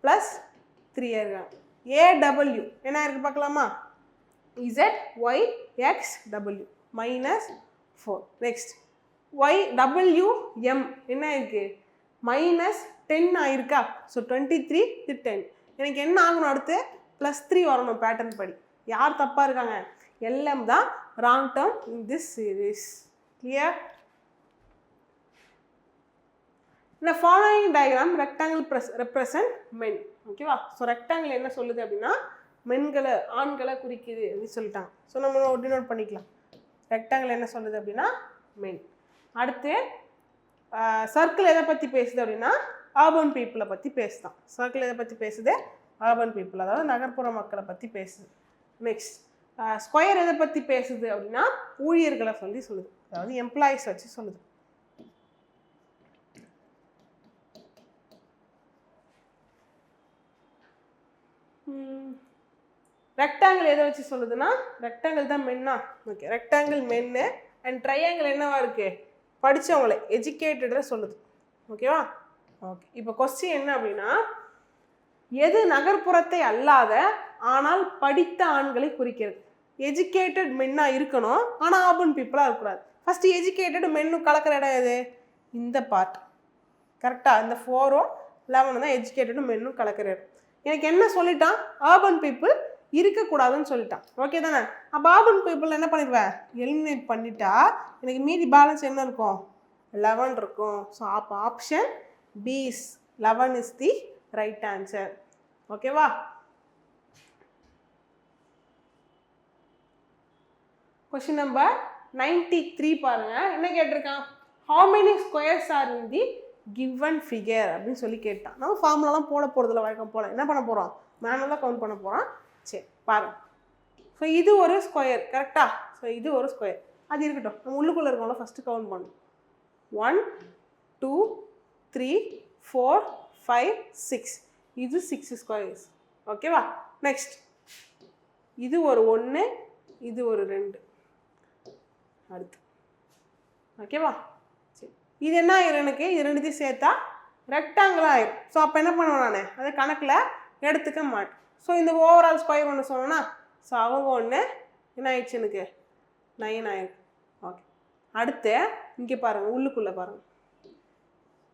+3 இருக்காங்க. ஏடபிள்யூ என்ன இருக்குது பார்க்கலாமா, Z Y X W -4. Next Y W M என்ன இருக்குது, -10 ஆயிருக்கா. ஸோ 23 இது 10. எனக்கு என்ன ஆகணும், அடுத்து +3 வரணும் பேட்டர்ன் படி. யார் தப்பாக இருக்காங்க, எல்எம் தான் wrong term in this series. Clear. இந்த ஃபாலோயிங் டயக்ராம் ரெக்டாங்கிள் ரெப்ரசன்ட் மென். ஓகேவா, ஸோ ரெக்டாங்கிள் என்ன சொல்லுது அப்படின்னா மென்களை ஆண்களை குறிக்குது அப்படின்னு சொல்லிட்டாங்க. ஸோ நம்ம டினோட் பண்ணிக்கலாம். ரெக்டாங்கிள் என்ன சொல்லுது அப்படின்னா மென். அடுத்து சர்க்கிள் எதை பற்றி பேசுது அப்படின்னா அர்பன் பீப்புளை பற்றி பேசுதான். சர்க்கிள் எதை பற்றி பேசுது, அர்பன் பீப்புள் அதாவது நகர்ப்புற மக்களை பற்றி பேசுது. நெக்ஸ்ட் ஸ்கொயர் எதை பற்றி பேசுது அப்படின்னா ஊழியர்களை சொல்லுது, அதாவது எம்ப்ளாயிஸ் வச்சு சொல்லுது. ரெக்டாங்கிள் எதை வச்சு சொல்லுதுன்னா ரெக்டாங்கிள் தான் மென்னா. ஓகே, ரெக்டாங்கிள் மென்னு. அண்ட் ட்ரையாங்கிள் என்னவா இருக்குது, படித்தவங்களை எஜுகேட்டடாக சொல்லுது. ஓகேவா, ஓகே. இப்போ கொஸ்டின் என்ன அப்படின்னா எது நகர்ப்புறத்தை அல்லாத ஆனால் படித்த ஆண்களை குறிக்கிறது. எஜுகேட்டட் மென்னாக இருக்கணும், ஆனால் அர்பன் பீப்புளாக இருக்கக்கூடாது. ஃபஸ்ட்டு எஜுகேட்டட் மென்னும் கலக்கிற இடம் எது, இந்த பார்ட். கரெக்டாக இந்த 4ம் 11 தான் எஜுகேட்டடும் மென்னும் கலக்கிற இடம். எனக்கு என்ன சொல்லிட்டான், அர்பன் பீப்புள் இருக்கக்கூடாதுன்னு சொல்லிட்டான். ஓகே தானே, அப்போ அர்பன் பீப்புள் என்ன பண்ணிடுவேன், எலிமினேட் பண்ணிட்டா எனக்கு மீதி பேலன்ஸ் என்ன இருக்கும், 11 இருக்கும். ஸோ அப்போ option B is 11 is the right answer. ஓகேவா. கொஸ்டின் நம்பர் 93 பாருங்க என்ன கேட்டிருக்கான், how many squares are in the given figure அப்படின்னு சொல்லி கேட்டான். நம்ம ஃபார்முலாலாம் போட போகிறதில்ல, வழக்கம் போல என்ன பண்ண போகிறோம், மேனுவலாக கவுண்ட் பண்ண போகிறோம். சரி பாருங்க, ஸோ இது ஒரு ஸ்கொயர் கரெக்டா, ஸோ இது ஒரு ஸ்கொயர், அது இருக்கட்டும். நம்ம உள்ளுக்குள்ளே இருக்கோம்ல ஃபஸ்ட்டு கவுண்ட் பண்ணும். 1 2 3 4 5 6, இது 6 ஸ்கொயர்ஸ். ஓகேவா, நெக்ஸ்ட் இது ஒரு 1, இது ஒரு 2, அடுத்து ஓகேவா. சரி, இது என்ன ஆயிரும், எனக்கு இது ரெண்டுத்தையும் சேர்த்தா ரெக்டாங்கிளாக ஆயிரும். ஸோ அப்போ என்ன பண்ணுவேன், நான் அதை கணக்கில் எடுத்துக்க மாட்டேன். ஸோ இந்த ஓவரால் ஸ்கொயர் ஒன்று சொன்னோன்னா, ஸோ அவங்க ஒன்று என்ன ஆயிடுச்சு, எனக்கு 9 ஆயிருக்கு. ஓகே, அடுத்து இங்கே பாருங்கள், உள்ளுக்குள்ளே பாருங்கள்,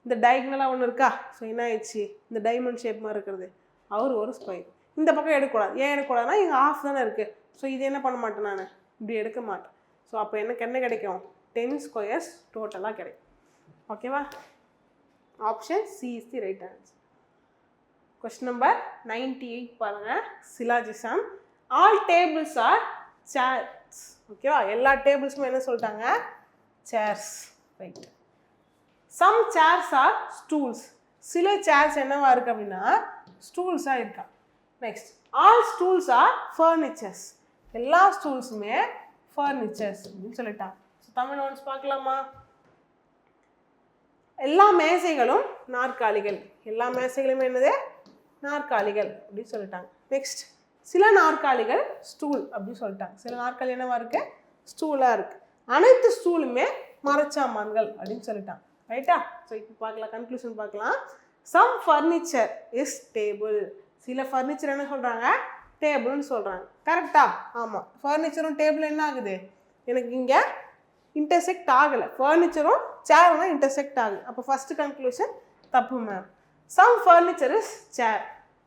இந்த டயக்னலாக ஒன்று இருக்கா. ஸோ என்ன ஆயிடுச்சு, இந்த டைமண்ட் ஷேப் மாதிரி இருக்கிறது அவர் ஒரு ஸ்கொயர். இந்த பக்கம் எடுக்கக்கூடாது, ஏன் எடுக்கக்கூடாதுன்னா இங்கே ஆஃப் தானே இருக்குது. ஸோ இது என்ன பண்ண மாட்டேன், நான் இப்படி எடுக்க மாட்டேன். ஸோ அப்போ எனக்கு என்ன கிடைக்கும், 10 ஸ்கொயர்ஸ் டோட்டலாக கிடைக்கும். ஓகேவா, option C is the right answer. Question number 98 பாருங்கள், syllogism. All tables are chairs. ஓகேவா, எல்லா டேபிள்ஸுமே என்ன சொல்லிட்டாங்க, chairs. Right. Some chairs are stools. சில சேர்ஸ் என்னவா இருக்குது அப்படின்னா ஸ்டூல்ஸாக இருக்கா. Next, all stools are furnitures. எல்லா ஸ்டூல்ஸுமே ஃபர்னிச்சர்ஸ் அப்படின்னு சொல்லிட்டாங்க. ஸோ தமிழ் நோட்ஸ் பார்க்கலாமா. எல்லா மேசைகளும் நாற்காலிகள். எல்லா மேசைகளுமே என்னது, நாற்காலிகள் அப்படின்னு சொல்லிட்டாங்க. நெக்ஸ்ட், சில நாற்காலிகள் ஸ்டூல் அப்படின்னு சொல்லிட்டாங்க. சில நாற்காலி என்னவா இருக்குது, ஸ்டூலாக இருக்குது. அனைத்து ஸ்டூலுமே மரச்சாமான்கள் அப்படின்னு சொல்லிட்டாங்க. ரைட்டா. ஸோ இப்போ பார்க்கலாம், கன்க்ளூஷன் பார்க்கலாம். Some furniture is table. சில ஃபர்னிச்சர் என்ன சொல்கிறாங்க, டேபிள்னு சொல்கிறாங்க. கரெக்டா, ஆமாம். ஃபர்னிச்சரும் டேபிள் என்ன ஆகுது, எனக்கு இங்கே இன்டர்செக்ட் ஆகலை. ஃபர்னிச்சரும் சேரும் தான் இன்டர்செக்ட் ஆகுது. அப்போ ஃபஸ்ட்டு கன்க்ளூஷன் தப்பு ma'am. Some furniture is chair.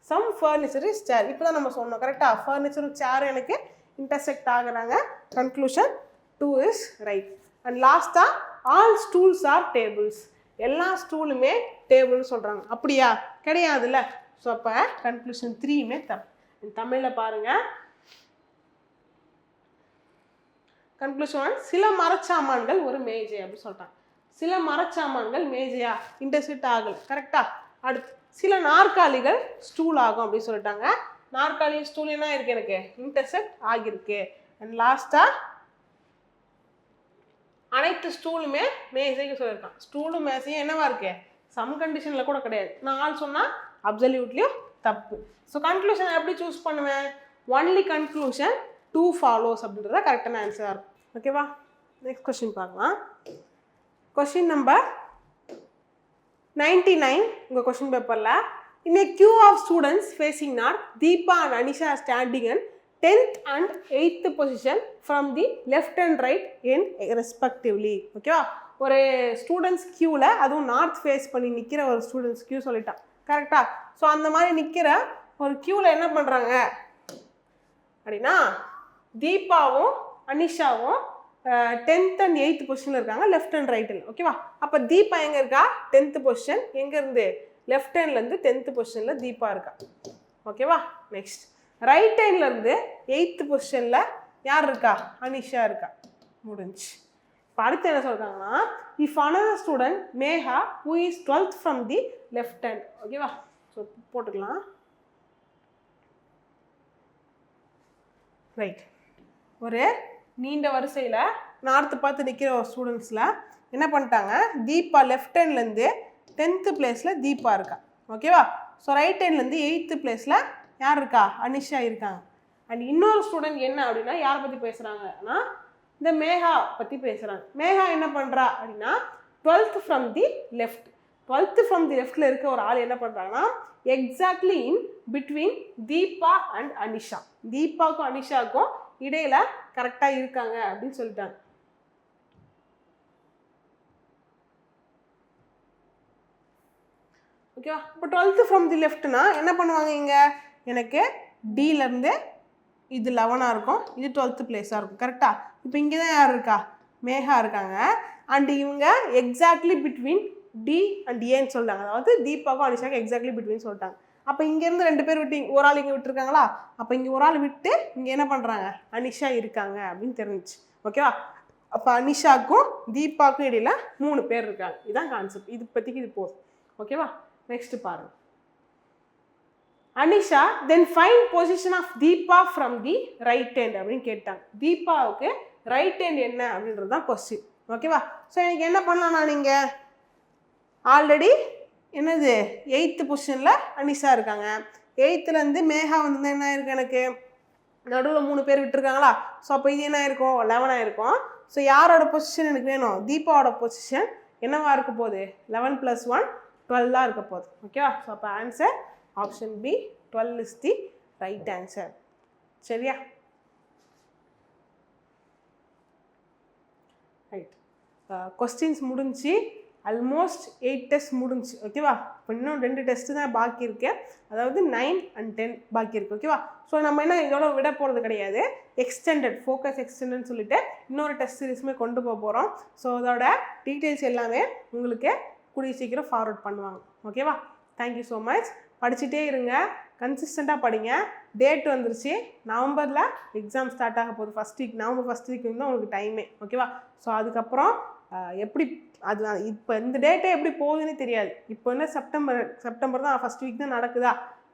Some furniture is chair. இப்போ தான் நம்ம சொன்னோம் கரெக்டா, ஃபர்னிச்சரும் சேரும் எனக்கு இன்டர்செக்ட் ஆகுறாங்க. Conclusion 2 is right. அண்ட் லாஸ்ட்டாக ஆல் ஸ்டூல்ஸ் ஆர் டேபிள்ஸ். எல்லா ஸ்டூலுமே டேபிள்னு சொல்கிறாங்க. அப்படியா, கிடையாதுல்ல. ஸோ அப்போ கன்க்ளூஷன் 3மே தப்பு. தமிழில் பாருங்கள், கன்க்ளூஷன் 1, சில மரச்சாமான்கள் ஒரு மேஜை அப்படின்னு சொல்லிட்டாங்க. சில மரச்சாமான்கள் மேஜையா, இன்டர்செக்ட் ஆகலை. கரெக்டா. அடுத்து, சில நாற்காலிகள் ஸ்டூல் ஆகும் அப்படின்னு சொல்லிட்டாங்க. நாற்காலி ஸ்டூல் என்ன இருக்கு, எனக்கு இன்டர்செக்ட் ஆகியிருக்கு. அண்ட் லாஸ்ட்டாக அனைத்து ஸ்டூலுமே மேசைக்கு சொல்லியிருக்கான். ஸ்டூலும் மேசையும் என்னவா இருக்கு, சம் கண்டிஷனில் கூட கிடையாது. நான் ஆள் சொன்னால் அப்சல்யூட்லியும் தப்பு. ஸோ கன்க்ளூஷன் எப்படி சூஸ் பண்ணுவேன், ஒன்லி கன்க்ளூஷன் 2 ஃபாலோஸ் அப்படின்றத கரெக்டான ஆன்சராக இருக்கும். ஓகேவா, நெக்ஸ்ட் கொஸ்டின் பார்க்கலாம். கொஸ்டின் நம்பர் 99 உங்கள் கொஸ்டின் பேப்பரில், இன் a queue of students facing north, Deepa and Anisha are standing in 10th and 8th position from the left and right end respectively. ஓகேவா, ஒரு ஸ்டூடெண்ட்ஸ் க்யூவில், அதுவும் நார்த் ஃபேஸ் பண்ணி நிற்கிற ஒரு ஸ்டூடெண்ட்ஸ் க்யூ சொல்லிட்டான். கரெக்டா. ஸோ அந்த மாதிரி நிற்கிற ஒரு க்யூவில் என்ன பண்ணுறாங்க அப்படின்னா, தீபாவும் அனிஷாவும் 10th and 8th பொசிஷனில் இருக்காங்க, லெஃப்ட் அண்ட் ரைட்டில். ஓகேவா, அப்போ தீபா எங்கே இருக்கா, 10th பொசிஷன். எங்கேருந்து, லெஃப்ட் ஹேண்ட்லேருந்து 10th பொசிஷனில் தீபா இருக்கா. ஓகேவா, நெக்ஸ்ட் ரைட் ஹேண்ட்லேருந்து 8th பொசிஷனில் யார் இருக்கா, அனிஷா இருக்கா. முடிஞ்சு. இப்போ அடுத்து என்ன சொல்கிறாங்கன்னா, if another student Meha who is 12th from the left hand. ஓகேவா, ஸோ போட்டுக்கலாம். ரைட். ஒரு நீண்ட வரிசையில் நார்த்து பார்த்து நிற்கிற ஒரு ஸ்டூடெண்ட்ஸில் என்ன பண்ணிட்டாங்க, தீபா லெஃப்ட் ஹேண்ட்லேருந்து 10th பிளேஸில் தீபா இருக்கா. ஓகேவா, ஸோ ரைட் ஹேண்ட்லேருந்து 8th பிளேஸில் யார் இருக்கா, அனிஷா இருக்காங்க. அண்ட் இன்னொரு ஸ்டூடெண்ட் என்ன அப்படின்னா, யாரை பற்றி பேசுகிறாங்கன்னா, இந்த மேகா பற்றி பேசுகிறாங்க. மேகா என்ன பண்ணுறா அப்படின்னா, 12th from the left. 12th from the லெஃப்டில் இருக்க ஒரு ஆள் என்ன பண்ணுறாங்கன்னா, exactly in between Deepa and Anisha. தீபாவுக்கும் அனிஷாவுக்கும் இடையில கரெக்டாக இருக்காங்க அப்படின்னு சொல்லிட்டாங்க. ஓகேவா, இப்போ 12th ஃப்ரம் தி லெஃப்ட்னா என்ன பண்ணுவாங்க, இங்கே எனக்கு டிலேருந்து இது 11ஆக இருக்கும், இது 12th பிளேஸாக இருக்கும். கரெக்டாக. இப்போ இங்கே தான் யார் இருக்கா, மேகா இருக்காங்க. அண்ட் இவங்க எக்ஸாக்ட்லி பிட்வீன் டி அண்ட் ஏன்னு சொல்லிட்டாங்க. அதாவது தீபாவுக்கும் அனிஷாவுக்கும் எக்ஸாக்ட்லி பிட்வீன் சொல்லிட்டாங்க. அப்போ இங்கேருந்து 2 பேர் விட்டு ஒரு ஆள் இங்கே விட்டுருக்காங்களா, அப்போ இங்கே ஒரு ஆள் விட்டு இங்கே என்ன பண்ணுறாங்க, அனிஷா இருக்காங்க அப்படின்னு தெரிஞ்சிச்சு. ஓகேவா, அப்போ அனிஷாக்கும் தீபாவுக்கும் இடையில 3 பேர் இருக்காங்க. இதுதான் கான்செப்ட். இது பற்றிக்கு இது போதும். ஓகேவா? நெக்ஸ்ட் பாருங்க. Anisha then find position of Deepa from the right hand அப்படின்னு கேட்டாங்க. தீபாவுக்கு ரைட் ஹேண்ட் என்ன அப்படின்றது தான் கொஸ்டின். ஓகேவா? ஸோ எனக்கு என்ன பண்ணலாம்னா, நீங்கள் ஆல்ரெடி என்னது 8th பொசிஷனில் அனிஷா இருக்காங்க. 8th மேகா வந்து என்ன இருக்குது, எனக்கு நடுவில் 3 பேர் விட்டுருக்காங்களா? ஸோ அப்போ இது என்ன இருக்கும், 11 இருக்கும். ஸோ யாரோட பொசிஷன் எனக்கு வேணும், தீபாவோட பொசிஷன் என்னவா இருக்க போகுது, 11 + 1 12 தான் இருக்க போகுது. ஓகேவா? ஸோ அப்போ answer option B 12 is the right answer. சரியா? ரைட். கொஸ்டின்ஸ் முடிஞ்சு ஆல்மோஸ்ட் 8 டெஸ்ட் முடிஞ்சு. ஓகேவா? இப்போ இன்னும் 2 டெஸ்ட்டு தான் பாக்கி இருக்கு. அதாவது 9 and 10 பாக்கி இருக்குது. ஓகேவா? ஸோ நம்ம என்ன இதோட விட போகிறது கிடையாது. எக்ஸ்டெண்டட் ஃபோக்கஸ் எக்ஸ்டெண்டட்னு சொல்லிட்டு இன்னொரு டெஸ்ட் சீரிஸுமே கொண்டு போகிறோம். ஸோ அதோட டீட்டெயில்ஸ் எல்லாமே உங்களுக்கு கூடிய சீக்கிரம் ஃபார்வர்ட் பண்ணுவாங்க. ஓகேவா? Thank you so much. படிச்சுட்டே இருங்க, கன்சிஸ்டண்ட்டாக படிங்க. டேட் வந்துருச்சு, நவம்பரில் எக்ஸாம் ஸ்டார்ட் ஆக போகுது. First week, November first week தான் உங்களுக்கு டைமே. ஓகேவா? ஸோ அதுக்கப்புறம் எப்படி அது இப்போ இந்த டேட்டே எப்படி போகுதுன்னே தெரியாது. இப்போ என்ன செப்டம்பர் தான் ஃபஸ்ட் வீக் தான் நடக்குதா,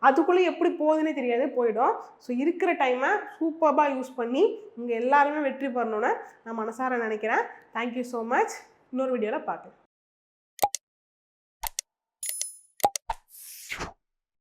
அதுக்குள்ளே எப்படி போகுதுன்னே தெரியாது, போயிடும். ஸோ இருக்கிற டைமை சூப்பராக யூஸ் பண்ணி உங்கள் எல்லாருமே வெற்றி பெறணும்னு நான் மனசார நினைக்கிறேன். Thank you so much. இன்னொரு வீடியோவில் பார்க்கலாம்.